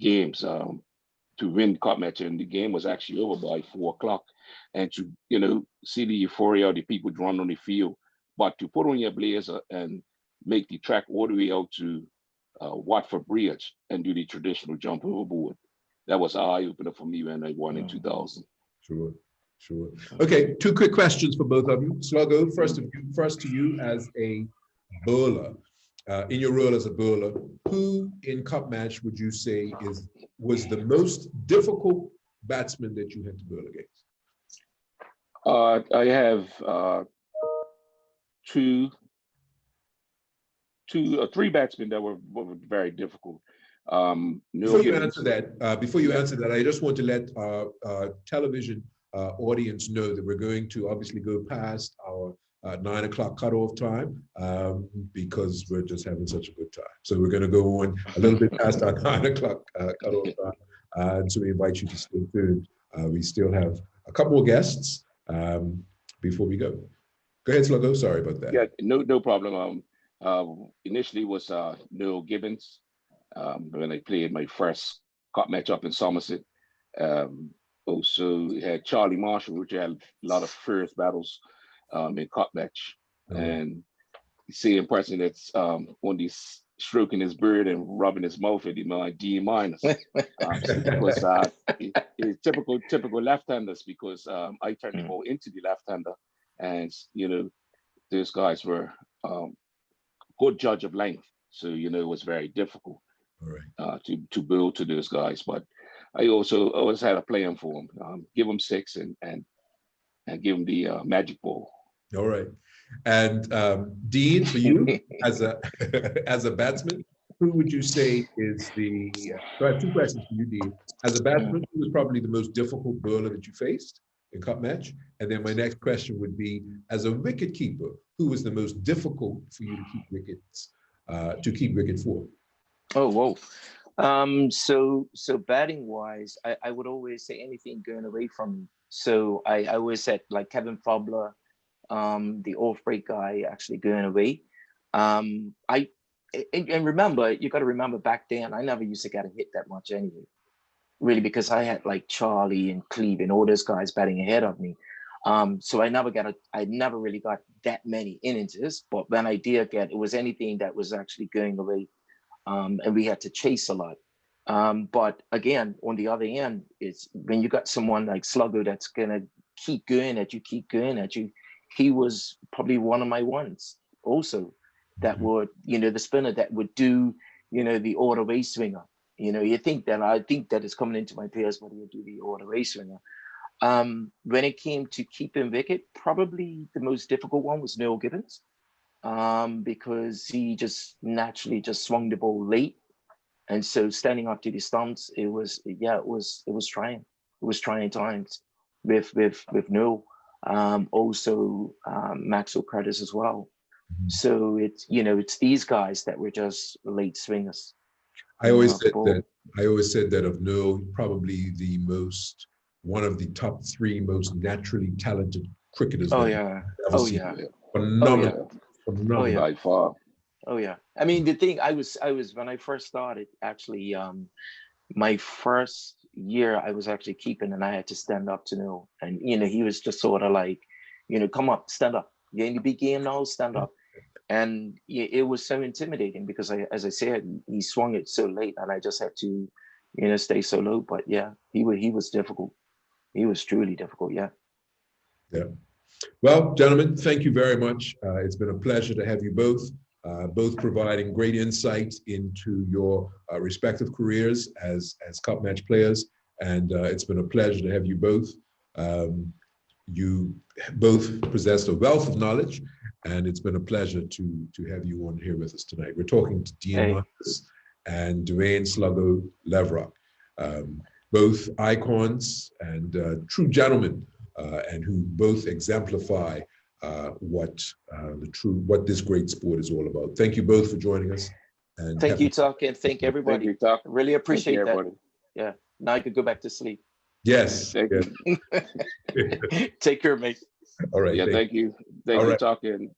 Speaker 10: games to win the cup match, and the game was actually over by 4 o'clock. And to, you know, see the euphoria of the people run on the field, but to put on your blazer and make the track all the way out to Watford Bridge and do the traditional jump overboard, that was an eye opener for me when I won in 2000.
Speaker 1: Sure. Okay, 2 quick questions for both of you. Sluggo, first to you as a bowler. In your role as a bowler, who in cup match would you say was the most difficult batsman that you had to bowl against?
Speaker 10: I have 3 batsmen that were very difficult.
Speaker 1: Before you answer that, I just want to let our television audience know that we're going to obviously go past our 9 o'clock cutoff time because we're just having such a good time. So we're going to go on a little bit past our 9 o'clock cutoff time. And so we invite you to stay tuned. We still have a couple more guests before we go. Go ahead, Sluggo. Sorry about that.
Speaker 10: Yeah, no problem. Initially was Noel Gibbons when I played my first cup match up in Somerset. Also had Charlie Marshall, which had a lot of first battles in cup match. And you see in person that's on these stroking his beard and rubbing his mouth at him like D minus. Because it's typical left-handers, because I turned the ball into the left-hander, and you know, those guys were good judge of length. So you know, it was very difficult to build to those guys. But I always had a plan for them. Give them 6 and give them the magic ball.
Speaker 1: All right. And Dean, for you as a batsman, who would you say is the? So I have 2 questions for you, Dean. As a batsman, who was probably the most difficult bowler that you faced in cup match? And then my next question would be, as a wicket keeper, who was the most difficult for you to keep wickets for?
Speaker 9: Oh, whoa. So batting wise, I would always say anything going away from me. So I always said like Kevin Fobler, the off-break guy actually going away. And remember, you got to remember back then, I never used to get a hit that much anyway, really, because I had like Charlie and Cleve and all those guys batting ahead of me. So I never really got that many innings, but when I did get, it was anything that was actually going away. And we had to chase a lot. But again, on the other end, it's when you got someone like Sluggo that's gonna keep going at you. He was probably one of my ones also that would, you know, the spinner that would do, you know, the all the way swinger. You know, I think that is coming into my players, but he'll do the all the way swinger. When it came to keeping wicket, probably the most difficult one was Noel Gibbons, because he just naturally just swung the ball late. And so standing up to the stumps, it was trying. It was trying times with Noel. Also Maxwell Curtis as well. So it's these guys that were just late swingers.
Speaker 1: I always said that of Noel, probably the most one of the top 3 most naturally talented cricketers.
Speaker 9: Oh
Speaker 1: that
Speaker 9: yeah.
Speaker 1: we've ever
Speaker 9: Oh
Speaker 1: seen.
Speaker 9: yeah.
Speaker 1: Phenomenal.
Speaker 9: Oh
Speaker 1: Phenomenal.
Speaker 9: yeah.
Speaker 10: By far.
Speaker 9: Oh yeah. I mean, the thing I was when I first started, actually, my first year I was actually keeping, and I had to stand up to know. And he was just sort of like, come up, stand up. You're in the big game now, stand up. And it was so intimidating because as I said, he swung it so late, and I just had to, stay so low. But yeah, he was difficult. He was truly difficult. Yeah.
Speaker 1: Yeah. Well, gentlemen, thank you very much. It's been a pleasure to have you both providing great insight into your respective careers as cup match players. And it's been a pleasure to have you both. You both possessed a wealth of knowledge, and it's been a pleasure to have you on here with us tonight. We're talking to Dean Marcus and Dwayne Sluggo Levrock, both icons and true gentlemen, and who both exemplify what this great sport is all about. Thank you both for joining us. And
Speaker 9: thank you, Tuck, and thank everybody.
Speaker 10: Thank you, Tuck.
Speaker 9: Really appreciate that.
Speaker 10: Everybody.
Speaker 9: Yeah. Now I could go back to sleep.
Speaker 1: Yes.
Speaker 10: Thank
Speaker 1: yes.
Speaker 10: you.
Speaker 9: Take care, mate.
Speaker 1: All right.
Speaker 10: Yeah, thank you. Thank
Speaker 1: All
Speaker 10: you,
Speaker 1: right.
Speaker 10: Tuck, and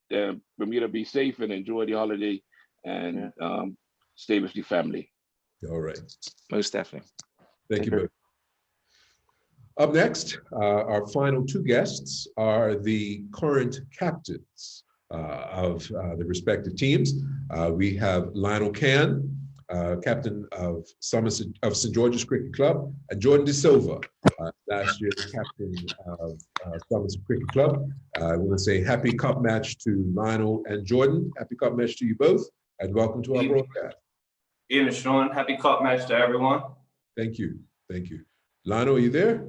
Speaker 10: Bermuda, be safe and enjoy the holiday, and stay with your family.
Speaker 1: All right.
Speaker 9: Most definitely.
Speaker 1: Thank you both. Up next, our final 2 guests are the current captains of the respective teams. We have Lionel Can, captain of St. George's Cricket Club, and Jordan De Silva, last year's captain of Somerset Cricket Club. I want to say happy cup match to Lionel and Jordan. Happy cup match to you both, and welcome to our broadcast.
Speaker 11: Evening, Sean. Happy cup match to everyone.
Speaker 1: Thank you. Thank you. Lionel, are you there?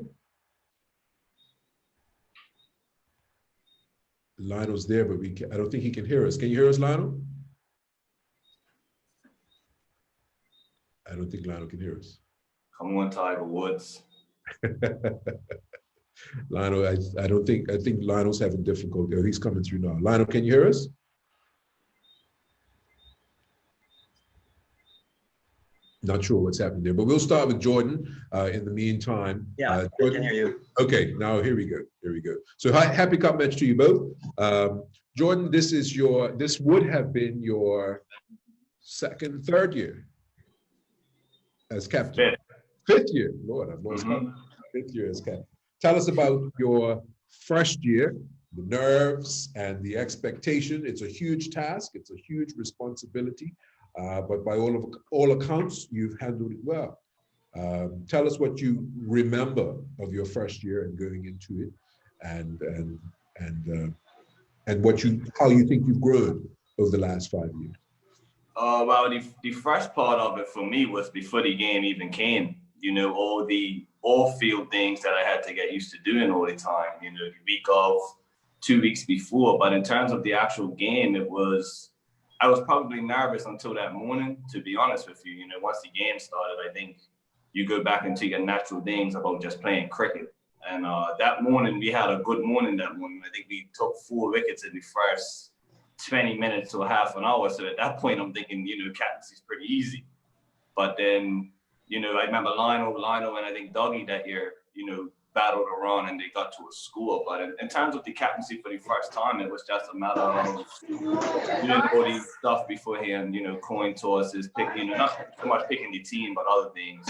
Speaker 1: Lionel's there, but I don't think he can hear us. Can you hear us, Lionel? I don't think Lionel can hear us.
Speaker 11: Come on, Tiger Woods.
Speaker 1: Lionel, I think Lionel's having difficulty. Oh, he's coming through now. Lionel, can you hear us? Not sure what's happening there, but we'll start with Jordan in the meantime.
Speaker 12: Yeah,
Speaker 1: Jordan,
Speaker 12: I can hear you.
Speaker 1: Okay, now here we go. Here we go. So happy cup match to you both. Jordan, this would have been your third year as captain. Fifth year. Lord, I've lost count. 5th year as captain. Tell us about your first year, the nerves and the expectation. It's a huge task. It's a huge responsibility. But by all accounts, you've handled it well. Tell us what you remember of your first year and going into it, and how you think you've grown over the last 5 years.
Speaker 11: Well, the first part of it for me was before the game even came. All the off-field things that I had to get used to doing all the time. The week of, 2 weeks before. But in terms of the actual game, I was probably nervous until that morning, to be honest with you. Once the game started, I think you go back into your natural things about just playing cricket. And that morning, we had a good morning that morning. I think we took 4 wickets in the first 20 minutes to a half an hour. So at that point, I'm thinking, captaincy's pretty easy. But then, I remember Lionel and I think Dougie that year, battled around and they got to a score. But in terms of the captaincy for the first time, it was just a matter of doing all these stuff beforehand, coin tosses, picking, not so much picking the team, but other things.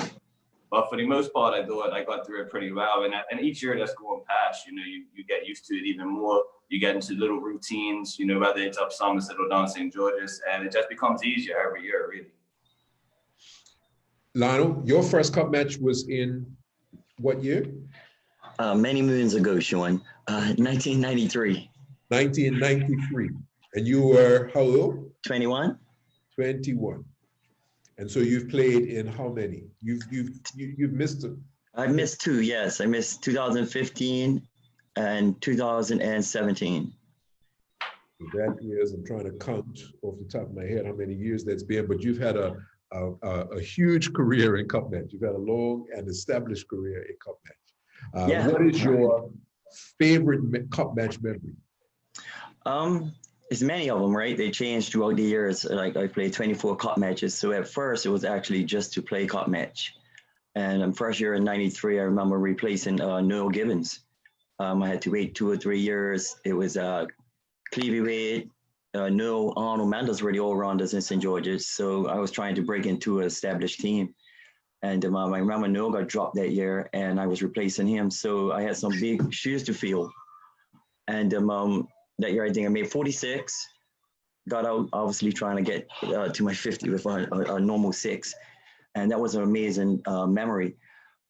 Speaker 11: But for the most part, I thought I got through it pretty well. And each year that's going past, you get used to it even more. You get into little routines, whether it's up Somerset or down St. George's, and it just becomes easier every year, really.
Speaker 1: Lionel, your first cup match was in what year?
Speaker 12: Many moons ago, Sean. 1993.
Speaker 1: 1993. And you were how old?
Speaker 12: 21.
Speaker 1: 21. And so you've played in how many? You've missed them.
Speaker 12: I missed 2, yes. I missed 2015 and 2017.
Speaker 1: That is, I'm trying to count off the top of my head how many years that's been, but you've had a huge career in cup match. You've had a long and established career in cup match.
Speaker 12: Yeah.
Speaker 1: What is your favorite cup match memory?
Speaker 12: It's many of them, right? They changed throughout the years. Like I played 24 cup matches. So at first it was actually just to play cup match. And first year in '93, I remember replacing Noel Gibbons. I had to wait 2 or 3 years. It was Clevie Wade, Noel, Arnold Mandels were the all-rounders in St. George's. So I was trying to break into an established team. And I remember Noel got dropped that year and I was replacing him. So I had some big shoes to fill. And that year, I think I made 46, got out, obviously trying to get to my 50 with a normal 6. And that was an amazing memory.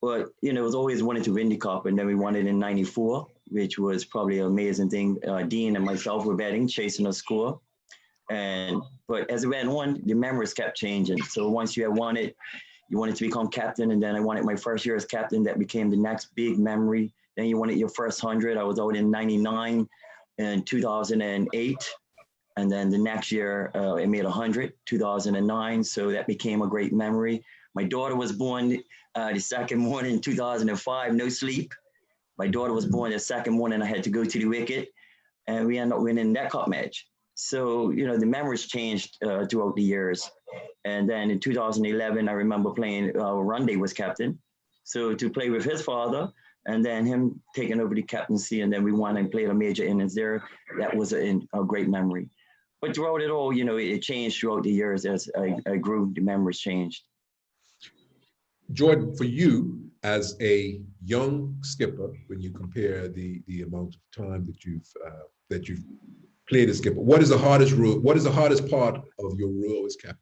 Speaker 12: But, you know, it was always wanting to win the cup. And then we won it in '94, which was probably an amazing thing. Dean and myself were betting, chasing a score. But as it went on, the memories kept changing. So once you had won it, you wanted to become captain. And then I won it my first year as captain. That became the next big memory. Then you won it your first 100. I was out in '99 and 2008. And then the next year, I made 100, 2009. So that became a great memory. My daughter was born the second morning in 2005, no sleep. My daughter was born the second morning. I had to go to the Wicket, and we ended up winning that cup match. So, you know, the memories changed throughout the years. And then in 2011, I remember playing, Runday was captain. So to play with his father, and then him taking over the captaincy, and then we won and played a major innings there. That was a great memory. But throughout it all, you know, it changed throughout the years as I grew, the memories changed.
Speaker 1: Jordan, for you as a young skipper, when you compare the amount of time that you've played as skipper, what is the hardest role? What is the hardest part of your role as captain?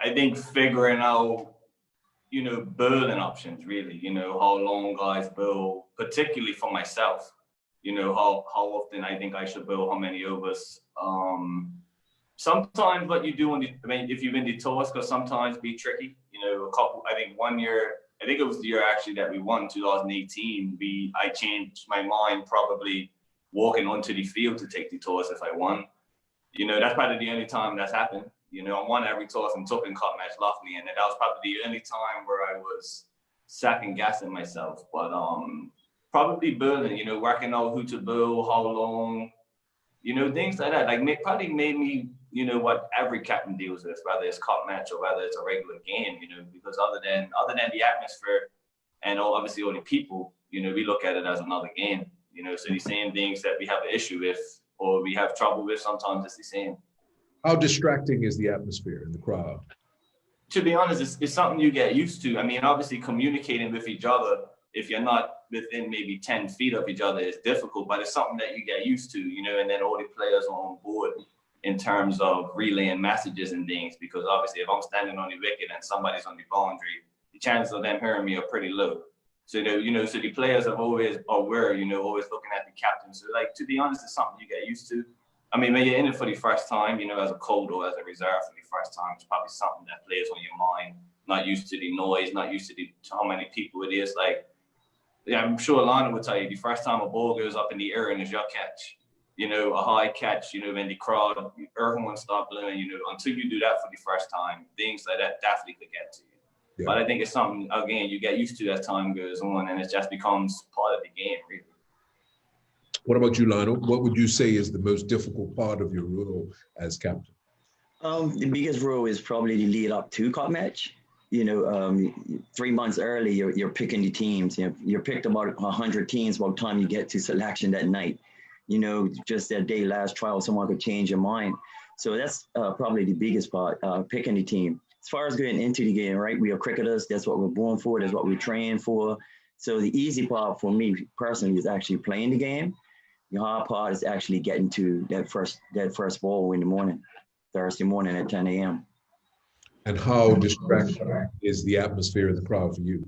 Speaker 11: I think figuring out, you know, bowling options, really, you know, how long guys bowl, particularly for myself, you know, how often I think I should bowl, how many overs. Sometimes what you do if you win the toss, because sometimes be tricky, you know, I think 1 year, I think it was the year actually that we won, 2018, I changed my mind probably walking onto the field to take the toss if I won. You know, that's probably the only time that's happened. You know, I won every toss and took in cup match lovely, and that was probably the only time where I was second guessing myself. But probably bowling, you know, working out who to bowl, how long, you know, things like that. Like probably made me, you know, what every captain deals with, whether it's cup match or whether it's a regular game, you know, because other than the atmosphere and obviously all the people, you know, we look at it as another game, you know, so the same things that we have an issue with or we have trouble with, sometimes it's the same.
Speaker 1: How distracting is the atmosphere in the crowd?
Speaker 11: To be honest, it's something you get used to. I mean, obviously communicating with each other, if you're not within maybe 10 feet of each other, is difficult, but it's something that you get used to, you know, and then all the players are on board in terms of relaying messages and things, because obviously if I'm standing on the wicket and somebody's on the boundary, the chances of them hearing me are pretty low. So, you know, so the players are always aware, you know, always looking at the captain. So, like, to be honest, it's something you get used to. I mean, when you're in it for the first time, you know, as a cold or as a reserve for the first time, it's probably something that plays on your mind, not used to the noise, not used to how many people it is. Like, yeah, I'm sure Lana would tell you, the first time a ball goes up in the air and it's your catch, you know, a high catch, you know, when the crowd, everyone start blowing, you know, until you do that for the first time, things like that definitely could get to you. Yeah. But I think it's something, again, you get used to as time goes on, and it just becomes part of the game, really.
Speaker 1: What about you, Lionel? What would you say is the most difficult part of your role as captain?
Speaker 12: The biggest role is probably the lead up to cup match. You know, 3 months early, you're picking the teams. You know, you're picked about 100 teams by the time you get to selection that night. You know, just that day last trial, someone could change your mind. So that's probably the biggest part, picking the team. As far as getting into the game, right? We are cricketers. That's what we're born for. That's what we train for. So the easy part for me personally is actually playing the game. The hard part is actually getting to that first ball in the morning, Thursday morning at 10 a.m.
Speaker 1: And how distracting is the atmosphere in the crowd for you?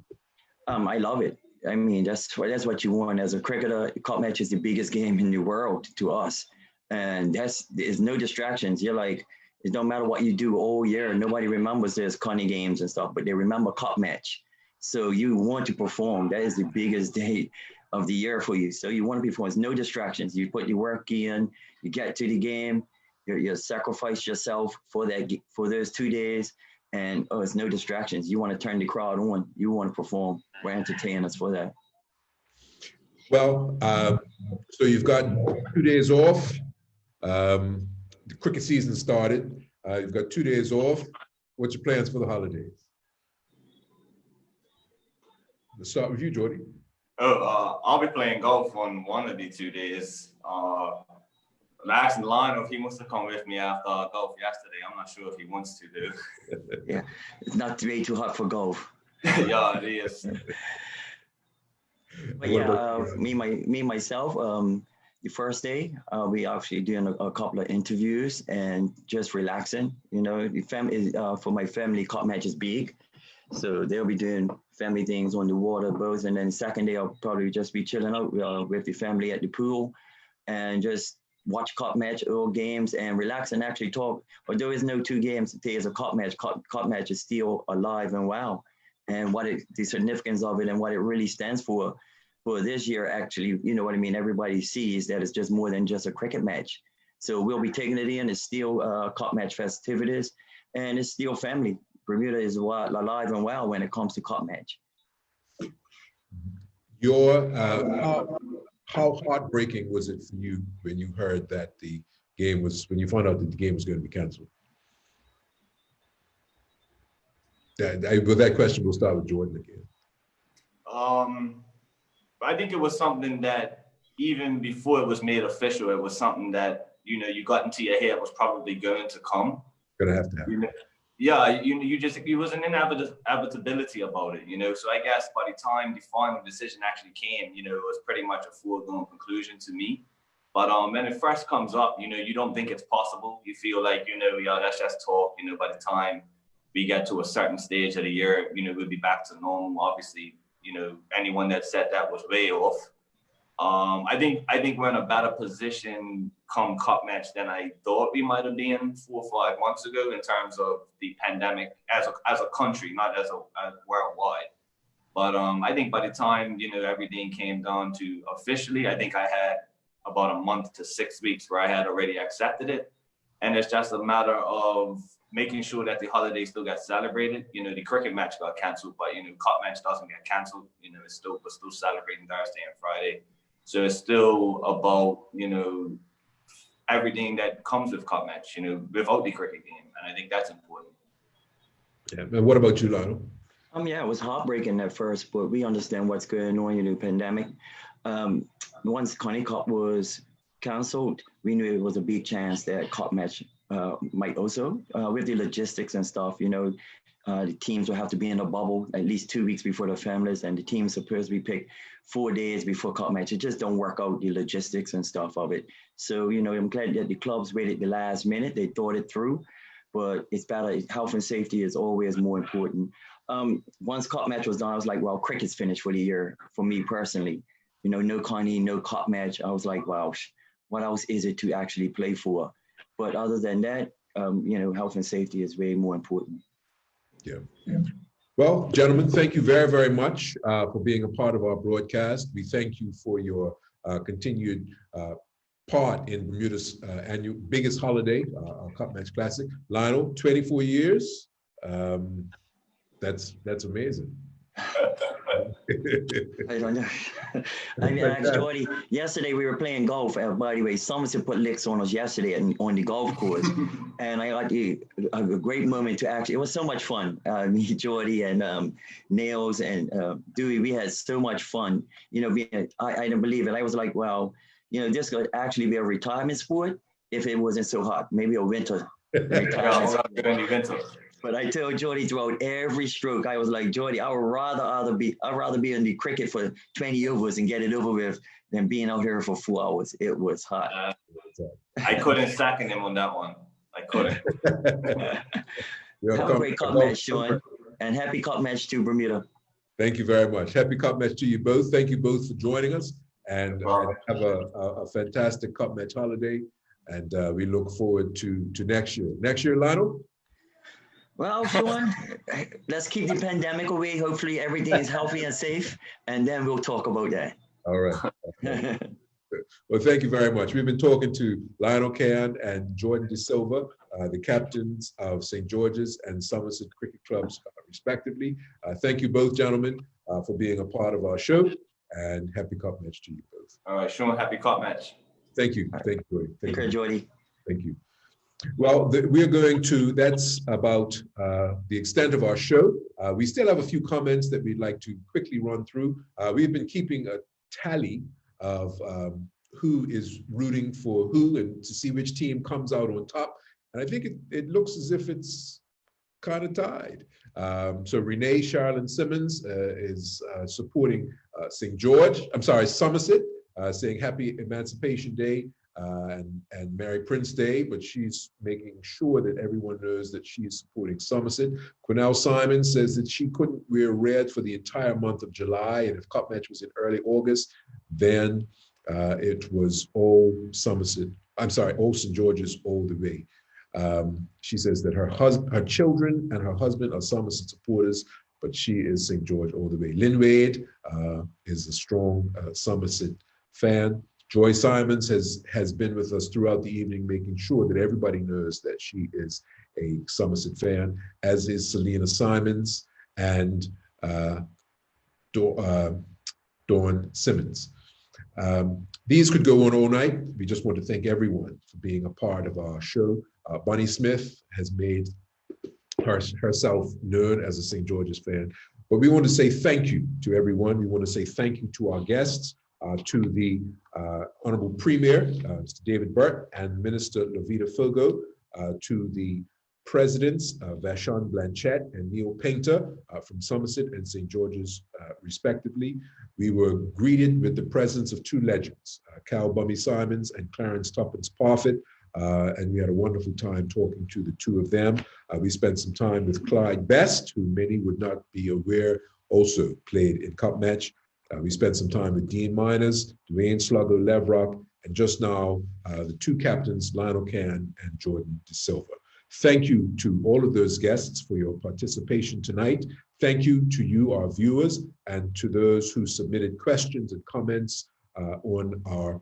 Speaker 12: I love it. I mean, that's what you want as a cricketer. Cup match is the biggest game in the world to us, and there's no distractions. You're like, it don't matter what you do all year. Nobody remembers there's Connie games and stuff, but they remember cup match. So you want to perform. That is the biggest day of the year for you. So you want to perform. There's no distractions. You put your work in. You get to the game. You sacrifice yourself for those 2 days, and it's no distractions. You want to turn the crowd on. You want to perform. We're entertainers for that.
Speaker 1: Well, so you've got 2 days off. The cricket season started. You've got 2 days off. What's your plans for the holidays? Let's start with you, Jordy.
Speaker 11: I'll be playing golf on one of the 2 days. I'm asking Lionel if he wants to come with me after golf yesterday. I'm not sure if he wants to do.
Speaker 12: Yeah, it's not way too hot for golf.
Speaker 11: Yeah, it is.
Speaker 12: But yeah, myself, the first day, we actually doing a couple of interviews and just relaxing. You know, the family for my family, cup match is big, so they'll be doing family things on the water boats, and then second day I'll probably just be chilling out with the family at the pool and just watch cup match, all games, and relax and actually talk. But there is no 2 games today is a cup match. Cup match is still alive and well, and the significance of it and what it really stands for this year. Actually, you know what I mean. Everybody sees that it's just more than just a cricket match. So we'll be taking it in. It's still cup match festivities, and it's still family. Bermuda is alive and well when it comes to cup match.
Speaker 1: Your how heartbreaking was it for you when you heard that when you found out that the game was going to be canceled? With that question, we'll start with Jordan again.
Speaker 11: I think it was something that even before it was made official, it was something that, you know, you got into your head was probably going to come.
Speaker 1: Gonna have to happen.
Speaker 11: You know? Yeah, it was an inevitability about it, you know. So I guess by the time the final decision actually came, you know, it was pretty much a foregone conclusion to me. But when it first comes up, you know, you don't think it's possible. You feel like, you know, yeah, that's just talk. You know, by the time we get to a certain stage of the year, you know, we'll be back to normal. Obviously, you know, anyone that said that was way off. I think we're in a better position come cup match than I thought we might have been 4 or 5 months ago in terms of the pandemic as a country, not as worldwide. But I think by the time, you know, everything came down to officially, I think I had about a month to 6 weeks where I had already accepted it. And it's just a matter of making sure that the holiday still gets celebrated. You know, the cricket match got canceled, but, you know, cup match doesn't get canceled. You know, we're still celebrating Thursday and Friday. So it's still about, you know, everything that comes with cup match, you know, without the cricket game. And I think that's important.
Speaker 1: Yeah. And what about you, Lionel?
Speaker 12: Yeah, it was heartbreaking at first, but we understand what's going on in the pandemic. Once Connie Cup was canceled, we knew it was a big chance that cup match might also, with the logistics and stuff, you know, the teams will have to be in a bubble at least 2 weeks before the families, and the team's supposed to be picked 4 days before cup match. It just don't work out, the logistics and stuff of it. So, you know, I'm glad that the clubs waited the last minute. They thought it through, but it's better. Health and safety is always more important. Once cup match was done, I was like, well, cricket's finished for the year for me personally. You know, no Connie, no cup match. I was like, wow, what else is it to actually play for? But other than that, you know, health and safety is way more important.
Speaker 1: Yeah. Well, gentlemen, thank you very, very much for being a part of our broadcast. We thank you for your continued part in Bermuda's biggest holiday, our Cup Match Classic. Lionel, 24 years. That's amazing.
Speaker 12: I don't know. I mean, Jordy, yesterday we were playing golf. By the way, Somerset put licks on us yesterday on the golf course. And I got a great moment to actually, it was so much fun. Me, Jordy, and Nails, and Dewey, we had so much fun. You know, I didn't believe it. I was like, well, you know, this could actually be a retirement sport if it wasn't so hot. Maybe a winter retirement sport. But I told Jordy throughout every stroke, I was like, Jordy, I'd rather be in the cricket for 20 overs and get it over with than being out here for 4 hours. It was hot.
Speaker 11: I couldn't second him on that one. I couldn't.
Speaker 12: Have a great cup match, Sean, and happy cup match to Bermuda.
Speaker 1: Thank you very much. Happy cup match to you both. Thank you both for joining us, and have a fantastic cup match holiday. And we look forward to next year. Next year, Lionel?
Speaker 12: Well, Sean, let's keep the pandemic away. Hopefully everything is healthy and safe, and then we'll talk about that.
Speaker 1: All right. Well, thank you very much. We've been talking to Lionel Can and Jordan De Silva, the captains of St. George's and Somerset Cricket Clubs, respectively. Thank you both, gentlemen, for being a part of our show, and happy cup match to you both.
Speaker 11: All right, Sean, happy cup match.
Speaker 1: Thank you. Thank you, Jordy.
Speaker 12: Take care, Jordy.
Speaker 1: Thank you. Well, we're going to, that's about the extent of our show. We still have a few comments that we'd like to quickly run through. We've been keeping a tally of who is rooting for who and to see which team comes out on top. And I think it looks as if it's kind of tied. So Renee Charlene Simmons is supporting St. George, I'm sorry, Somerset, saying Happy Emancipation Day and Merry Prince Day, but she's making sure that everyone knows that she is supporting Somerset. Quinell Simon says that she couldn't wear red for the entire month of July, and if Cup Match was in early August, then it was all Somerset, I'm sorry, all St. George's all the way. She says that her children and her husband are Somerset supporters, but she is St. George all the way. Lynn Wade is a strong Somerset fan. Joy Simons has been with us throughout the evening, making sure that everybody knows that she is a Somerset fan, as is Selena Simons and Dawn Simmons. These could go on all night. We just want to thank everyone for being a part of our show. Bonnie Smith has made herself known as a St. George's fan, but we want to say thank you to everyone. We want to say thank you to our guests, to the Honorable Premier, Mr. David Burt, and Minister Lovita Fogo, to the Presidents, Vashon Blanchette and Neil Painter from Somerset and St. George's, respectively. We were greeted with the presence of two legends, Cal Bummy Simons and Clarence Tuppence Parfit, and we had a wonderful time talking to the two of them. We spent some time with Clyde Best, who many would not be aware also played in Cup Match. We spent some time with Dean Miners, Dwayne Sluggo Levrock, and just now the two captains, Lionel Can and Jordan De Silva. Thank you to all of those guests for your participation tonight. Thank you to you, our viewers, and to those who submitted questions and comments on our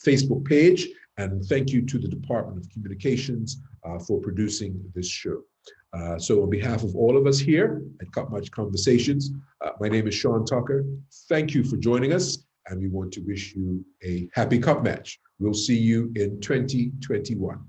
Speaker 1: Facebook page. And thank you to the Department of Communications for producing this show. So on behalf of all of us here at Cup Match Conversations, my name is Sean Tucker. Thank you for joining us, and we want to wish you a happy Cup Match. We'll see you in 2021.